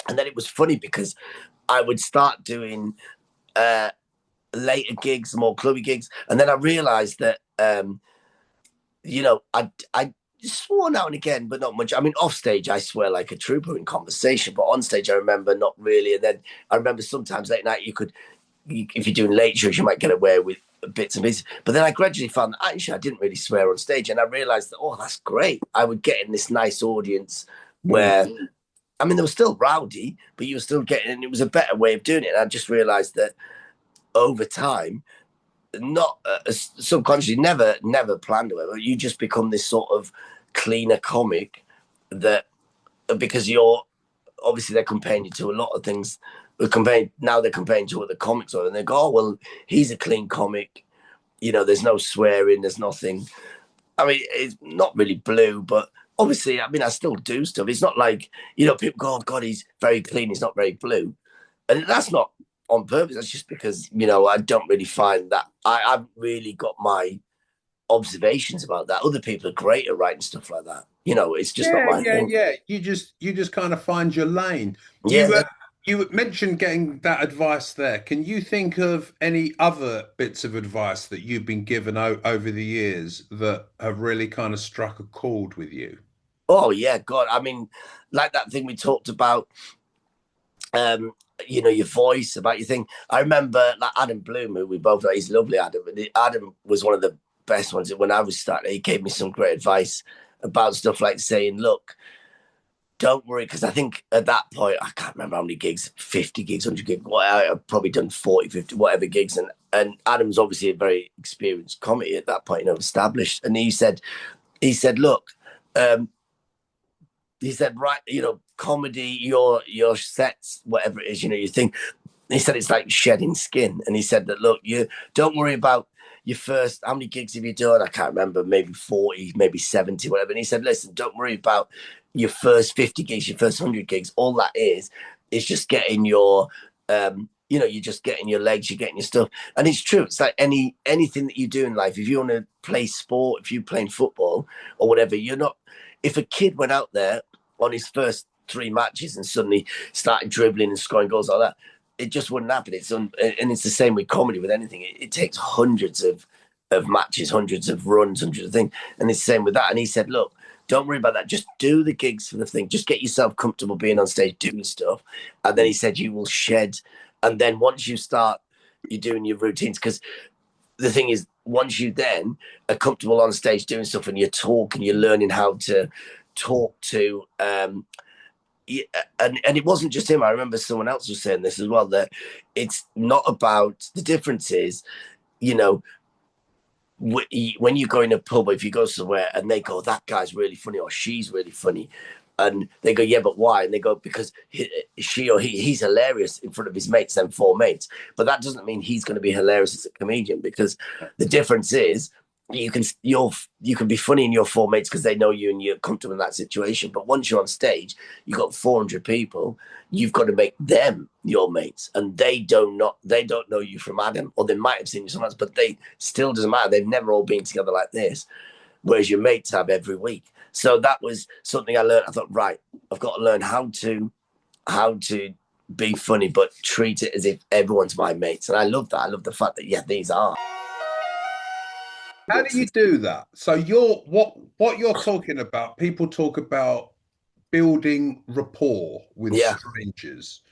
it was funny because I would start doing later gigs, more clubby gigs, and then I realized that you know, I swore now and again, but not much. I mean, off stage, I swear like a trooper in conversation, but on stage, I remember not really. And then I remember sometimes late night, if you're doing late shows, you might get away with bits and pieces. But then I gradually found that actually I didn't really swear on stage. And I realized that, oh, that's great. I would get in this nice audience where, I mean, they were still rowdy, but you were still getting, and it was a better way of doing it. And I just realized that over time, not subconsciously, never planned it, but you just become this sort of cleaner comic that because you're obviously they're comparing you to a lot of things. They're comparing to what the comics are, and they go, oh well, he's a clean comic, you know, there's no swearing, there's nothing. I mean, it's not really blue, but obviously, I mean, I still do stuff. It's not like, you know, people go, oh God, he's very clean, he's not very blue, and that's not on purpose. That's just because, you know, I don't really find that I've really got my observations about that. Other people are great at writing stuff like that. You know, it's just not my thing. Yeah. You just kind of find your lane. Yeah. You mentioned getting that advice there. Can you think of any other bits of advice that you've been given over the years that have really kind of struck a chord with you? Oh yeah, God. I mean, like that thing we talked about. You know, your voice, about your thing. I remember like Adam Bloom, who we both know, he's lovely, Adam. Adam was one of the best ones when I was starting. He gave me some great advice about stuff like saying, look, don't worry, because I think at that point, I can't remember how many gigs, 50 gigs, 100 gigs, I've probably done 40, 50, whatever gigs. And Adam's obviously a very experienced comic at that point, you know, established. And he said, look, he said, right, you know, comedy, your sets, whatever it is, you know, you think. He said it's like shedding skin, and he said that, look, you don't worry about your first, how many gigs have you done? I can't remember, maybe 40, maybe 70, whatever. And he said, listen, don't worry about your first 50 gigs, your first 100 gigs. All that is just getting your, you're just getting your legs, you're getting your stuff. And it's true. It's like anything that you do in life. If you want to play sport, if you're playing football or whatever, you're not, if a kid went out there on his first 3 matches and suddenly started dribbling and scoring goals like that, it just wouldn't happen. And it's the same with comedy, with anything. It takes hundreds of matches, hundreds of runs, hundreds of things. And it's the same with that. And he said, look, don't worry about that. Just do the gigs for the thing. Just get yourself comfortable being on stage, doing stuff. And then he said, you will shed. And then once you start, you're doing your routines. Because the thing is, once you then are comfortable on stage doing stuff and you're talking, you're learning how to talk to, and it wasn't just him. I remember someone else was saying this as well, that it's not about, the difference is, when you go in a pub, if you go somewhere and they go, that guy's really funny or she's really funny, and they go, yeah, but why? And they go, because he's hilarious in front of his mates and 4 mates. But that doesn't mean he's going to be hilarious as a comedian, because the difference is you can be funny in your 4 mates because they know you and you're comfortable in that situation. But once you're on stage, you've got 400 people. You've got to make them your mates, and they don't know you from Adam, or they might have seen you somewhere else, but they still doesn't matter. They've never all been together like this, whereas your mates have every week. So that was something I learned. I thought, right, I've got to learn how to be funny, but treat it as if everyone's my mates. And I love that. I love the fact that, yeah, these are. How do you do that? So what you're talking about, people talk about building rapport with strangers.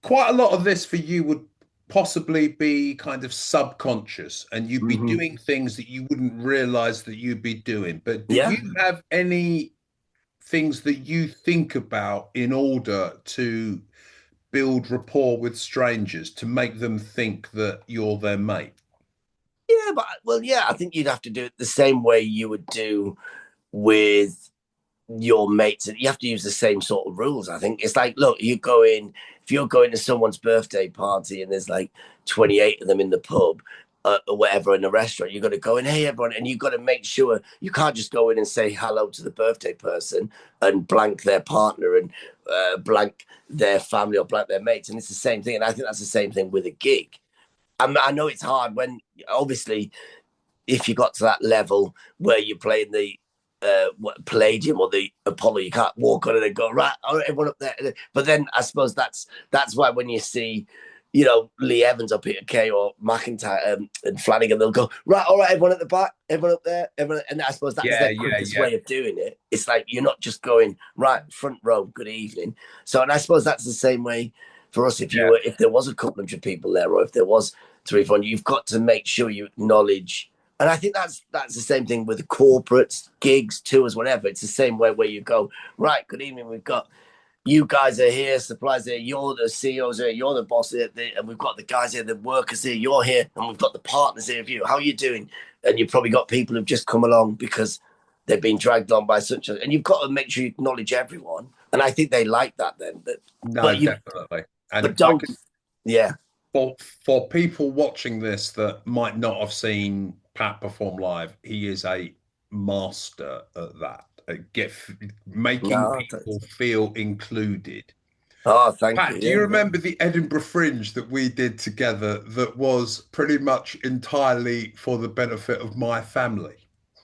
Quite a lot of this for you would possibly be kind of subconscious, and you'd be doing things that you wouldn't realize that you'd be doing. But do you have any things that you think about in order to build rapport with strangers, to make them think that you're their mate? I think you'd have to do it the same way you would do with your mates. You have to use the same sort of rules. I think it's like, look, if you're going to someone's birthday party and there's like 28 of them in the pub or whatever, in a restaurant, you've got to go in, hey everyone, and you've got to make sure you can't just go in and say hello to the birthday person and blank their partner and blank their family or blank their mates. And it's the same thing. And I think that's the same thing with a gig. I know it's hard when, obviously, if you got to that level where you're playing the Palladium or the Apollo, you can't walk on it and go, right, all right, everyone up there. But then I suppose that's why when you see, Lee Evans or Peter Kay or McIntyre and Flanagan, they'll go, right, all right, everyone at the back, everyone up there, everyone. And I suppose that's the quickest way of doing it. It's like you're not just going, right, front row, good evening. So, and I suppose that's the same way for us. If there was a couple hundred people there, or if there was 300, you've got to make sure you acknowledge. And I think that's the same thing with the corporates, gigs, tours, whatever. It's the same way where you go, right, good evening, we've got, you guys are here, suppliers here, you're the CEOs here, you're the boss here, and we've got the guys here, the workers here, you're here, and we've got the partners here of you. How are you doing? And you've probably got people who've just come along because they've been dragged on by such a, and you've got to make sure you acknowledge everyone. And I think they like that then. Definitely. And but don't, For people watching this that might not have seen Pat perform live, he is a master at that, making people feel included. Oh, thank Pat, you. do you remember the Edinburgh Fringe that we did together that was pretty much entirely for the benefit of my family?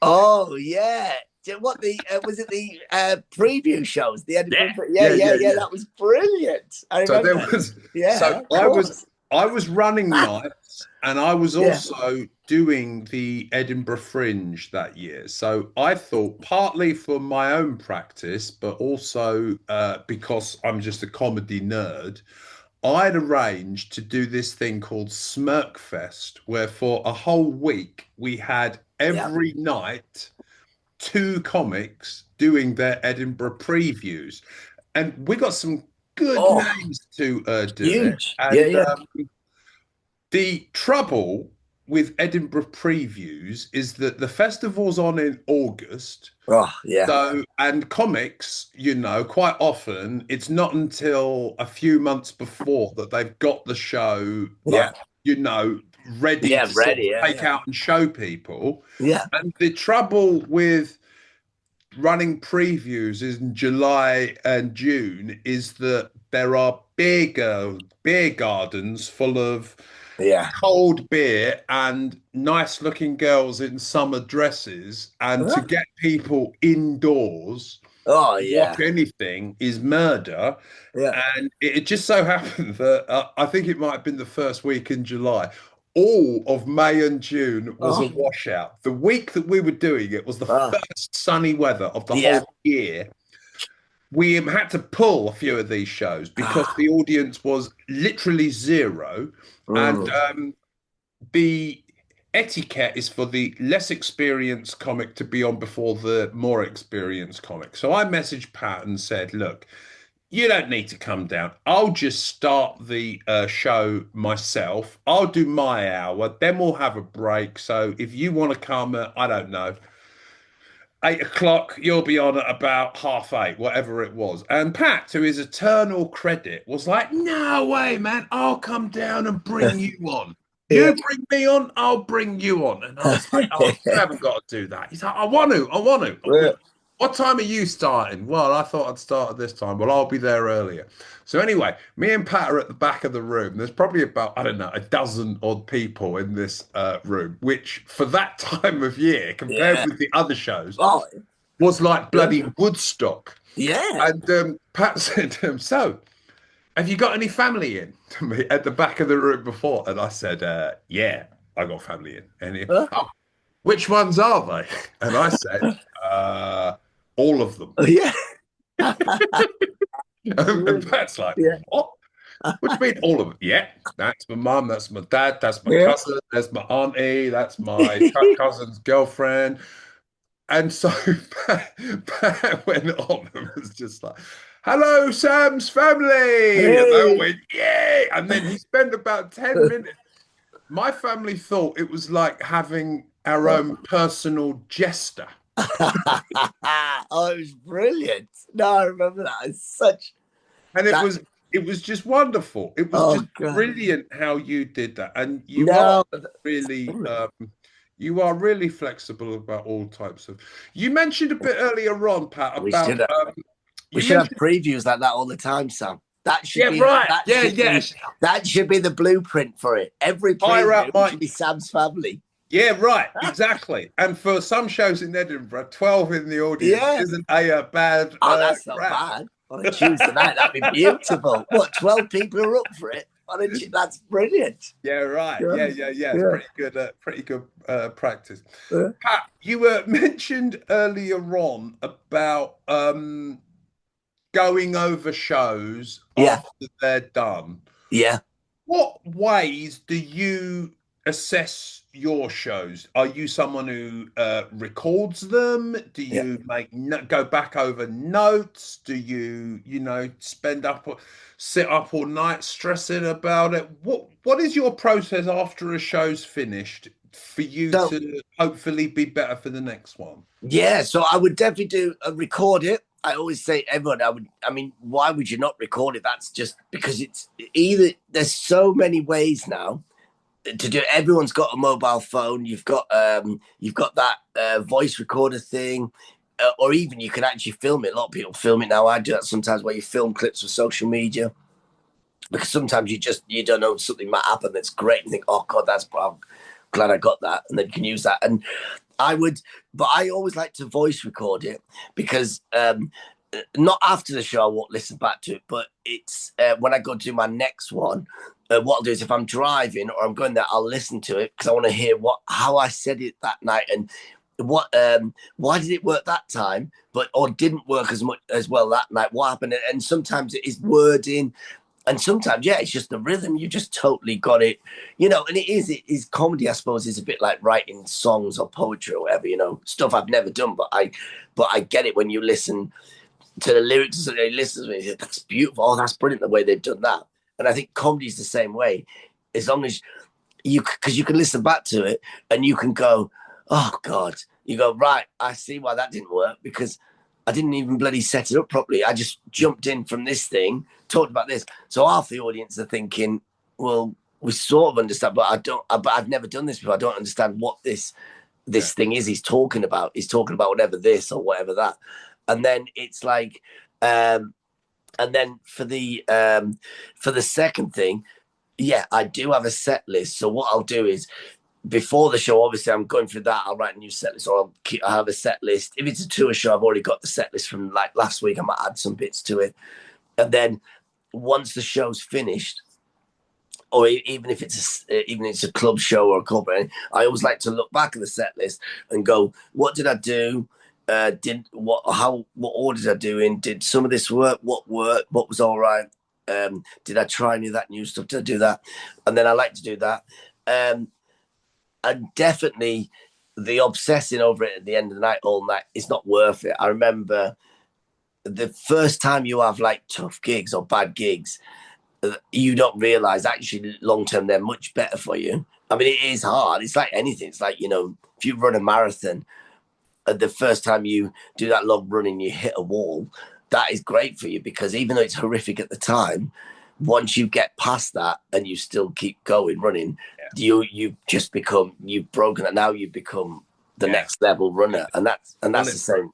Oh, yeah. What was it? The preview shows, the Edinburgh. Yeah. That was brilliant. I remember. I was running nights, and I was also doing the Edinburgh Fringe that year. So I thought, partly for my own practice, but also because I'm just a comedy nerd, I'd arranged to do this thing called Smirkfest, where for a whole week we had every night 2 comics doing their Edinburgh previews, and we got some good names to do huge. it. And the trouble with Edinburgh previews is that the festival's on in August. Oh, yeah. So, and comics, quite often it's not until a few months before that they've got the show, ready Yeah, to sort of ready. Yeah, take out and show people. yeah. And the trouble with running previews in July and June is that there are bigger beer gardens full of Yeah. cold beer and nice looking girls in summer dresses, and to Huh? get people indoors Oh, to watch yeah. anything is murder. Yeah. And it just so happened that I think it might have been the first week in July. All of May and June was a Oh, washout. The week that we were doing it was the oh. first sunny weather of the Yeah. whole year. We had to pull a few of these shows because the audience was literally zero. And Mm. the etiquette is for the less experienced comic to be on before the more experienced comic. So I messaged Pat and said, look, you don't need to come down. I'll just start the show myself. I'll do my hour, then we'll have a break. So if you want to come at, I don't know, 8 o'clock, you'll be on at about 8:30, whatever it was. And Pat, to his eternal credit, was like, no way, man, I'll come down and bring you on. Yeah. You bring me on, I'll bring you on. And I was like, oh, you haven't got to do that. He's like, I want to, I want to. Yeah. What time are you starting? Well, I thought I'd start at this time. Well, I'll be there earlier. So anyway, me and Pat are at the back of the room. There's probably about, I don't know, a dozen odd people in this room, which for that time of year, compared Yeah. with the other shows, Oh, was like bloody Woodstock. yeah. And Pat said to him, so, have you got any family in to me at the back of the room before? And I said, yeah, I got family in. And he, Huh? oh, which ones are they? And I said, all of them. Yeah. And Pat's like, Yeah. what? What do you mean all of them? Yeah, that's my mum, that's my dad, that's my Yeah. cousin, that's my auntie, that's my cousin's girlfriend. And so Pat went on and was just like, hello, Sam's family. And I Hey. went, yeah. And then he spent about 10 minutes. My family thought it was like having our own personal jester. Oh, it was brilliant. No, I remember that. It's such. And That. it was just wonderful. It was Oh just God. brilliant how you did that. And No. you are really flexible about all types of. You mentioned a bit earlier on, Pat, We about should have. We you should have mentioned previews like that all the time, Sam. That should yeah, be. right. That Yeah, should yeah. Be, that should be the blueprint for it. Every Hire up preview my should be Sam's family. yeah, right, exactly. And for some shows in Edinburgh, 12 in the audience Yeah. isn't a bad Oh, that's not crowd. bad. On a Tuesday night, that'd be beautiful. What, 12 people are up for it? That's brilliant. Yeah, right. Yeah. Yeah. It's pretty good practice. Yeah. Pat, you mentioned earlier on about going over shows Yeah. after they're done. Yeah. What ways do you assess your shows? Are you someone who records them? Do you go back over notes? Do you sit up all night stressing about it? What is your process after a show's finished for you to hopefully be better for the next one? Yeah, so I would definitely record it. I always say to everyone, why would you not record it? That's just because it's either there's so many ways now to do it. Everyone's got a mobile phone. You've got that voice recorder thing, or even you can actually film it. A lot of people film it now. I do that sometimes, where you film clips for social media, because sometimes you don't know, something might happen that's great and think, oh God, I'm glad I got that, and then you can use that. And but I always like to voice record it because not after the show I won't listen back to it, but it's when I go to do my next one. What I'll do is if I'm driving or I'm going there, I'll listen to it because I want to hear how I said it that night and why did it work that time, or didn't work as well that night. What happened? And sometimes it is wording. And sometimes, it's just the rhythm. You just totally got it, and it is comedy, I suppose, is a bit like writing songs or poetry or whatever, stuff I've never done. But I get it when you listen to the lyrics and they listen to it. That's beautiful. Oh, that's brilliant the way they've done that. And I think comedy is the same way. As long as because you can listen back to it and you can go, oh God, you go, right, I see why that didn't work because I didn't even bloody set it up properly. I just jumped in from this thing, talked about this. So half the audience are thinking, well, we sort of understand, but I don't. But I've never done this before. I don't understand what this thing is. He's talking about whatever this or whatever that, and then it's like, and then for the second thing, yeah, I do have a set list. So what I'll do is before the show, obviously, I'm going through that. I'll write a new set list, or I'll have a set list. If it's a tour show, I've already got the set list from like last week. I might add some bits to it, and then once the show's finished, or even if it's a club show or a corporate, I always like to look back at the set list and go, what did I do? What order did I do in? Did some of this work? What worked? What was all right? Did I try any of that new stuff? Did I do that? And then I like to do that. And definitely the obsessing over it at the end of the night, all night, it's not worth it. I remember the first time you have like tough gigs or bad gigs, you don't realize actually long term they're much better for you. I mean, it is hard. It's like anything. It's like, if you run a marathon, the first time you do that long run and you hit a wall, that is great for you, because even though it's horrific at the time, once you get past that and you still keep going running, you've broken it. Now you've become the next level runner, and that's the same.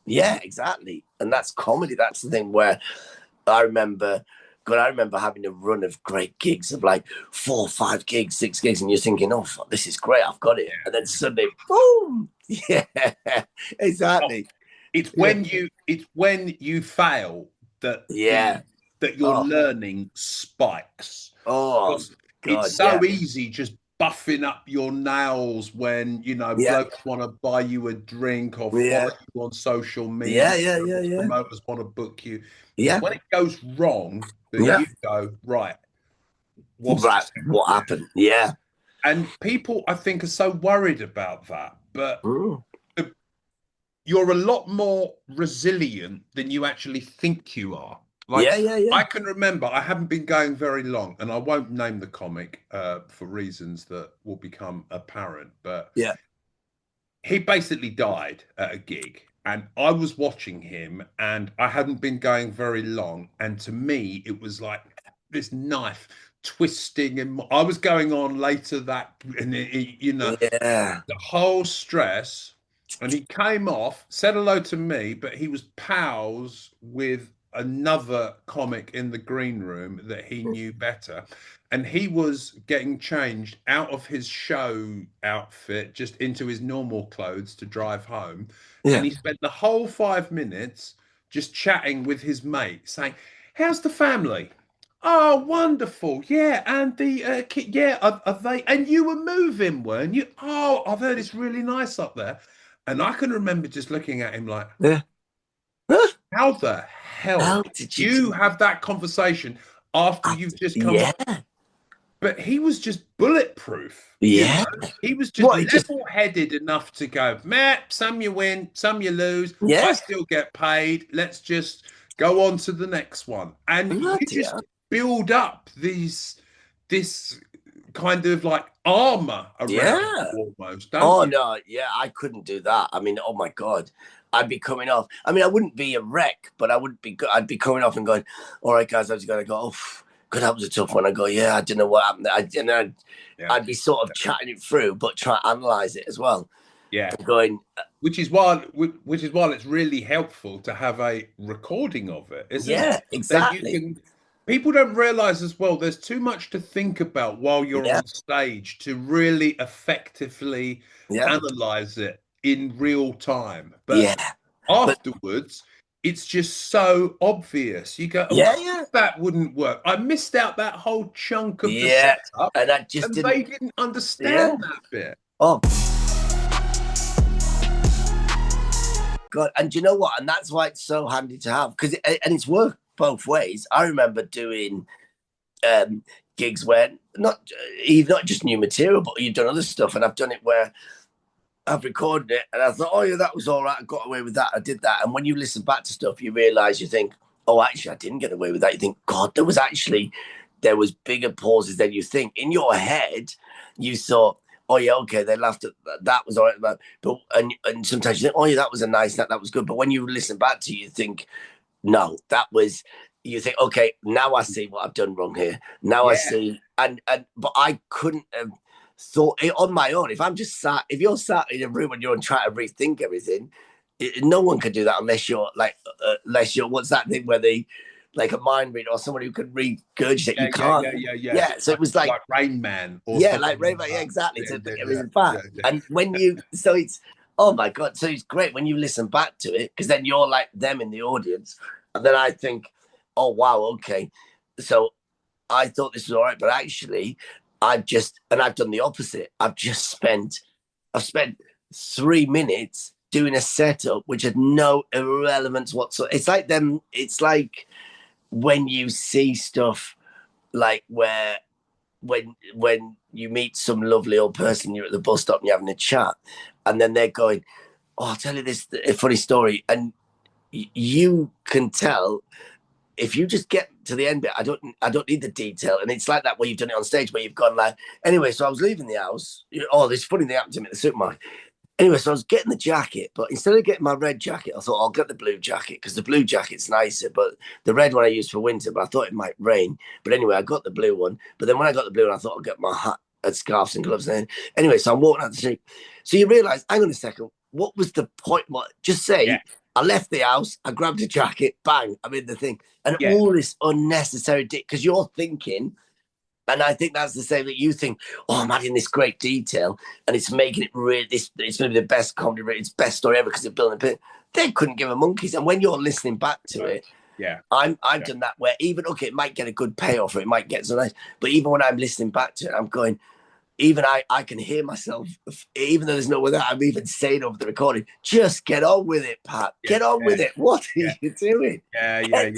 Yeah, exactly. And that's comedy. That's the thing where I remember having a run of great gigs of like 4, 5 gigs, 6 gigs, and you're thinking, oh, fuck, this is great, I've got it. And then suddenly, boom. Yeah, exactly. It's when you fail that that your learning spikes. Oh, God, it's so easy just buffing up your nails when blokes want to buy you a drink or follow you on social media. Promoters want to book you. Yeah. When it goes wrong, you go, right. What happened? Yeah. And people, I think, are so worried about that, but you're a lot more resilient than you actually think you are. I can remember, I haven't been going very long, and I won't name the comic for reasons that will become apparent, but he basically died at a gig, and I was watching him, and I hadn't been going very long, and to me, it was like this knife twisting, and I was going on later that, and the whole stress. And he came off, said hello to me, but he was pals with another comic in the green room that he knew better. And he was getting changed out of his show outfit just into his normal clothes to drive home. Yeah. And he spent the whole 5 minutes just chatting with his mate, saying, how's the family? Oh, wonderful. Yeah. And the kid, are they? And you were moving, weren't you? Oh, I've heard it's really nice up there. And I can remember just looking at him like, how the hell did you have that conversation after you've just come up? But he was just bulletproof. Yeah. He was just level-headed enough to go, Matt, some you win, some you lose. Yeah. I still get paid. Let's just go on to the next one. And you just build up this kind of like armor around almost. No, I couldn't do that. I mean, oh my God, I'd be coming off. I mean, I wouldn't be a wreck, but I'd be coming off and going, all right, guys, I was going to go, oh, God, that was a tough one. I go, I don't know what happened. I'd be sort of chatting it through, but try to analyze it as well. Yeah. Going, which is why it's really helpful to have a recording of it, isn't it? Yeah, exactly. People don't realize as well, there's too much to think about while you're on stage to really effectively analyze it in real time. But afterwards, it's just so obvious. You go, that wouldn't work. I missed out that whole chunk of the setup, and they didn't understand that bit. Oh, God. And you know what? And that's why it's so handy to have, because it's worked both ways. I remember doing gigs where not just new material, but you've done other stuff, and I've done it where I've recorded it and I thought, oh yeah, that was all right, I got away with that, I did that. And when you listen back to stuff, you realize, you think, oh, actually I didn't get away with that. You think, God, there was bigger pauses than you think. In your head you thought, oh yeah, okay, they laughed at that, was all right, but and sometimes you think, oh yeah, that was a nice, that was good. But when you listen back to it, you think, no, that was you think, okay, now I see what I've done wrong here. Now I see, but I couldn't have thought it on my own. If you're sat in a room and you're trying to rethink everything, no one can do that unless you're what's that thing where they like a mind reader or someone who can regurgitate. You can't. Yeah. So it was like Rain Man or yeah, something like Rain Man. like Yeah, that. exactly. To think everything back. And when it's oh my god, so it's great when you listen back to it because then you're like them in the audience, and then I think, oh wow, okay, so I thought this was all right, but actually, I've done the opposite. I've spent 3 minutes doing a setup which had no irrelevance whatsoever. It's like them. It's like when you see stuff like when you meet some lovely old person, you're at the bus stop and you're having a chat, and then they're going, "Oh, I'll tell you this a funny story," and you can tell if you just get to the end bit. I don't need the detail, and it's like that where you've done it on stage where you've gone like, anyway. So I was leaving the house. Oh, this funny thing happened to me at the supermarket. Anyway, so I was getting the jacket, but instead of getting my red jacket, I thought I'll get the blue jacket because the blue jacket's nicer. But the red one I used for winter, but I thought it might rain. But anyway, I got the blue one. But then when I got the blue one, I thought I'll get my hat and scarves and gloves. And anyway, so I'm walking out the street. So you realise, hang on a second, what was the point? Just say I left the house, I grabbed a jacket, bang, I'm in the thing, and all this unnecessary because you're thinking. And I think that's the same that you think, oh, I'm adding this great detail and it's making it really, it's going to be the best comedy, it's best story ever because they're building a bit. They couldn't give a monkeys. And when you're listening back to it, I've done that where even, okay, it might get a good payoff or it might get so nice. But even when I'm listening back to it, I'm going, even I can hear myself, even though there's no way that I'm even saying over the recording, just get on with it, Pat. Get on with it. What are you doing? Yeah. Get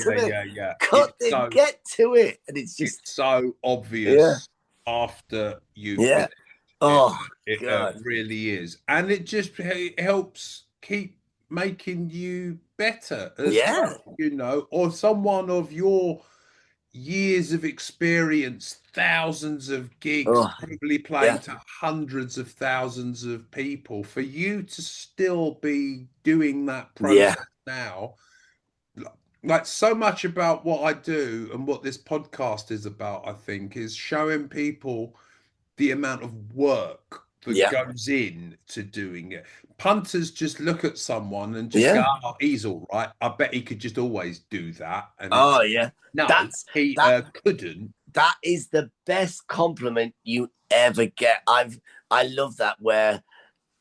to it. And it's so obvious after you finish. Oh, it really is. And it helps keep making you better as well, or someone of your years of experience, thousands of gigs, probably playing to hundreds of thousands of people, for you to still be doing that process now. Like so much about what I do and what this podcast is about, I think, is showing people the amount of work that goes in to doing it. Punters just look at someone and just go, oh, he's all right. I bet he could just always do that. And no, he couldn't. That is the best compliment you ever get. I love that where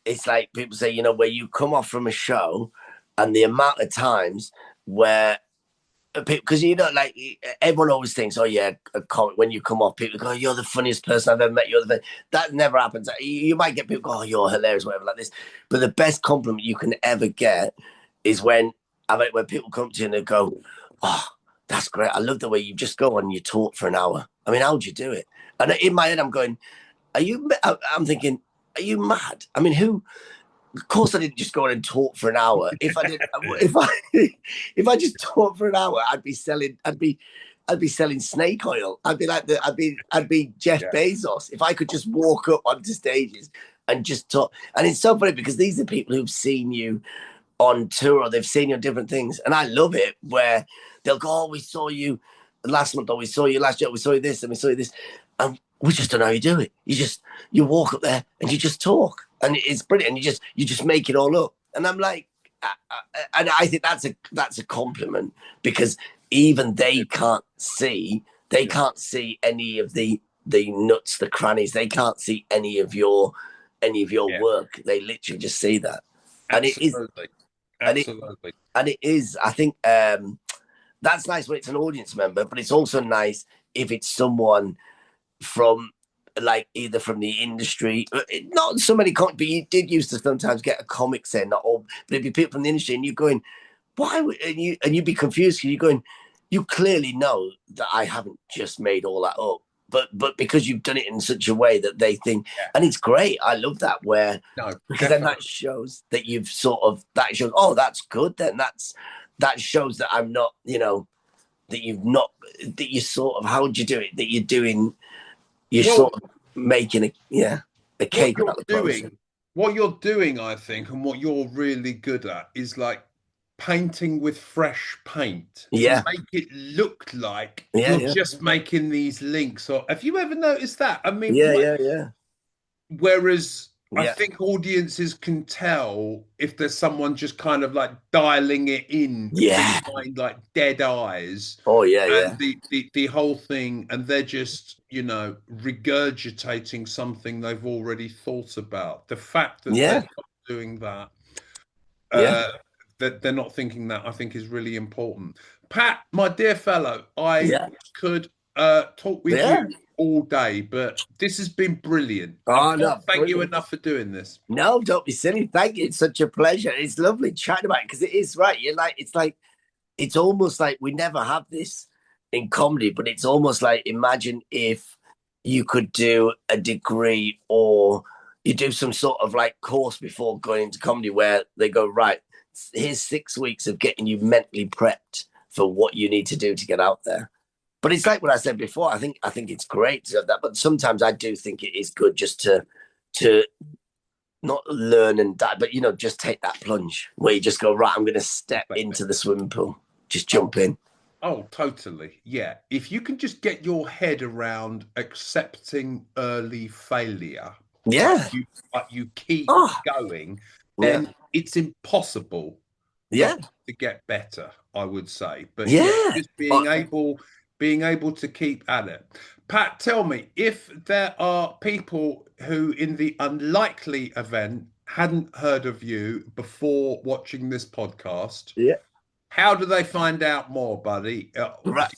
it's like people say, where you come off from a show and the amount of times where because like everyone always thinks, oh yeah, a comic, when you come off, people go, you're the funniest person I've ever met. That never happens. You might get people go, oh, you're hilarious, whatever, like this. But the best compliment you can ever get is when people come to you and they go, oh, that's great. I love the way you just go on and you talk for an hour. I mean, how'd you do it? And in my head, I'm going, I'm thinking, are you mad? I mean, of course I didn't just go on and talk for an hour. If I did, if I just talked for an hour, I'd be selling snake oil. I'd be Jeff Bezos if I could just walk up onto stages and just talk. And it's so funny because these are people who've seen you on tour or they've seen you on different things. And I love it where they'll go, oh, we saw you last month, or we saw you last year, we saw you this, and we saw you this. And we just don't know how you do it. You walk up there and you just talk. And it's brilliant. And you just make it all up. And I'm like, and I think that's a compliment because even they can't see any of the nuts, the crannies. They can't see any of your work. They literally just see that. Absolutely. And it is. I think that's nice when it's an audience member, but it's also nice if it's someone from like either from the industry, not so many comics, but you did used to sometimes get a comic saying not all, but it'd be people from the industry, and you're going, why? And you'd be confused because you're going, you clearly know that I haven't just made all that up, but because you've done it in such a way that they think, and it's great. I love that because then that shows that you've that shows, oh, that's good. Then that shows that I'm not, that you sort of, how would you do it? That you're doing. You're sort of making a cake about the process. What you're doing, I think, and what you're really good at is like painting with fresh paint to Yeah. make it look like Yeah. you're Yeah. just making these links. Or have you ever noticed that? I mean, Yeah. Yeah. Yeah. whereas I Yeah. think audiences can tell if there's someone just kind of like dialing it in Yeah. behind like dead eyes, Oh, yeah. and Yeah. the whole thing, and they're just, regurgitating something they've already thought about. The fact that they're Yeah. not doing that, Yeah. uh, that they're not thinking that, I think is really important. Pat, my dear fellow, I Yeah. could talk with you Yeah. all day, but this has been brilliant. I Oh, can't no. thank you Brilliant. enough for doing this. No, don't be silly. Thank you. It's such a pleasure. It's lovely chatting about it because it is right. It's almost like we never have this in comedy, but it's almost like imagine if you could do a degree or you do some sort of like course before going into comedy where they go, right, here's 6 weeks of getting you mentally prepped for what you need to do to get out there. But it's like what I said before. I think it's great to have that, but sometimes I do think it is good just to not learn and die, but just take that plunge where you just go, right, I'm going to step into the swimming pool, just jump in. Oh, totally. Yeah. If you can just get your head around accepting early failure, Yeah. but you keep Oh, going, yeah. then it's impossible Yeah. not to get better, I would say. But yeah, Yeah. just Oh, being able to keep at it. Pat, tell me, if there are people who, in the unlikely event, hadn't heard of you before watching this podcast, yeah. how do they find out more, buddy? Right.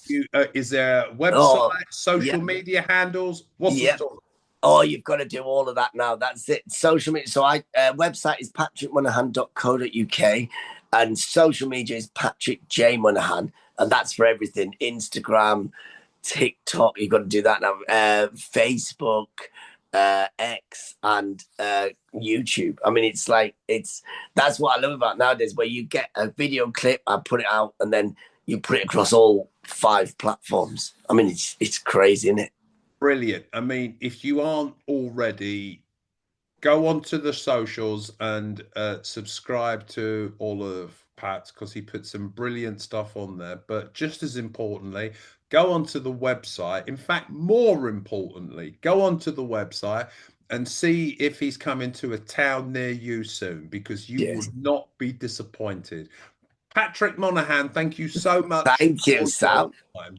Is there a website, Oh, yeah. social media handles? What's the Yeah. story? Oh, you've got to do all of that now. That's it. Social media. So I website is patrickmonahan.co.uk and social media is Patrick J Monahan, and that's for everything. Instagram, TikTok, you've got to do that now. Facebook, X, and YouTube. I mean, that's what I love about nowadays, where you get a video clip, I put it out, and then you put it across all 5 platforms. I mean, it's crazy, isn't it? Brilliant. I mean, if you aren't already, go onto the socials and subscribe to all of Pat's, because he put some brilliant stuff on there. But just as importantly, go onto the website. In fact, more importantly, go onto the website and see if he's coming to a town near you soon, because you Yes. would not be disappointed. Patrick Monahan, thank you so much Thank you, for your Sam. time.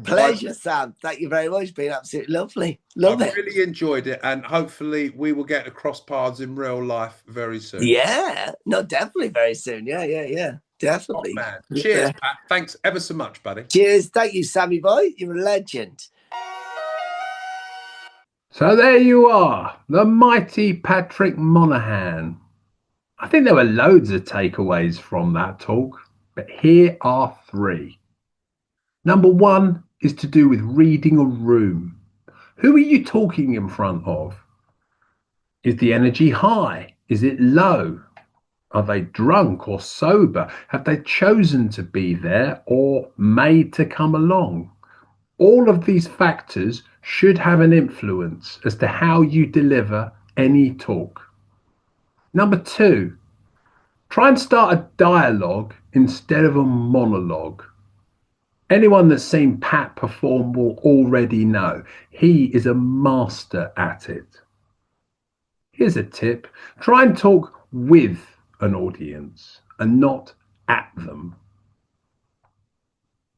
Pleasure, Sam. Thank you very much. It's been absolutely lovely. I Love it. really enjoyed it, and hopefully we will get to cross paths in real life very soon. Yeah. No, definitely very soon. Yeah, yeah, yeah. Oh, Definitely. man. Cheers, Yeah. Pat. Thanks ever so much, buddy. Cheers. Thank you, Sammy boy. You're a legend. So there you are, the mighty Patrick Monahan. I think there were loads of takeaways from that talk, but here are 3. Number 1 is to do with reading a room. Who are you talking in front of? Is the energy high? Is it low? Are they drunk or sober? Have they chosen to be there or made to come along? All of these factors should have an influence as to how you deliver any talk. Number 2, try and start a dialogue instead of a monologue. Anyone that's seen Pat perform will already know he is a master at it. Here's a tip: try and talk with an audience and not at them.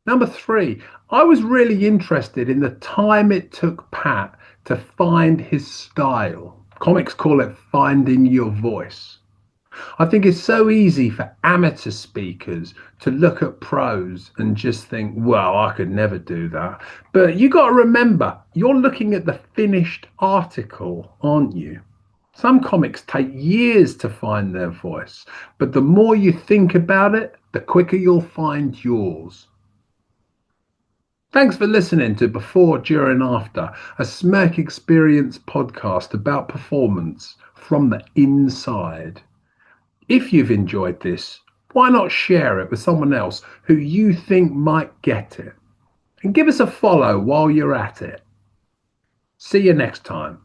Number 3, I was really interested in the time it took Pat to find his style. Comics call it finding your voice. I think it's so easy for amateur speakers to look at pros and just think, well, I could never do that. But you got to remember, you're looking at the finished article, aren't you? Some comics take years to find their voice, but the more you think about it, the quicker you'll find yours. Thanks for listening to Before, During, After, a Smirk Experience podcast about performance from the inside. If you've enjoyed this, why not share it with someone else who you think might get it? And give us a follow while you're at it. See you next time.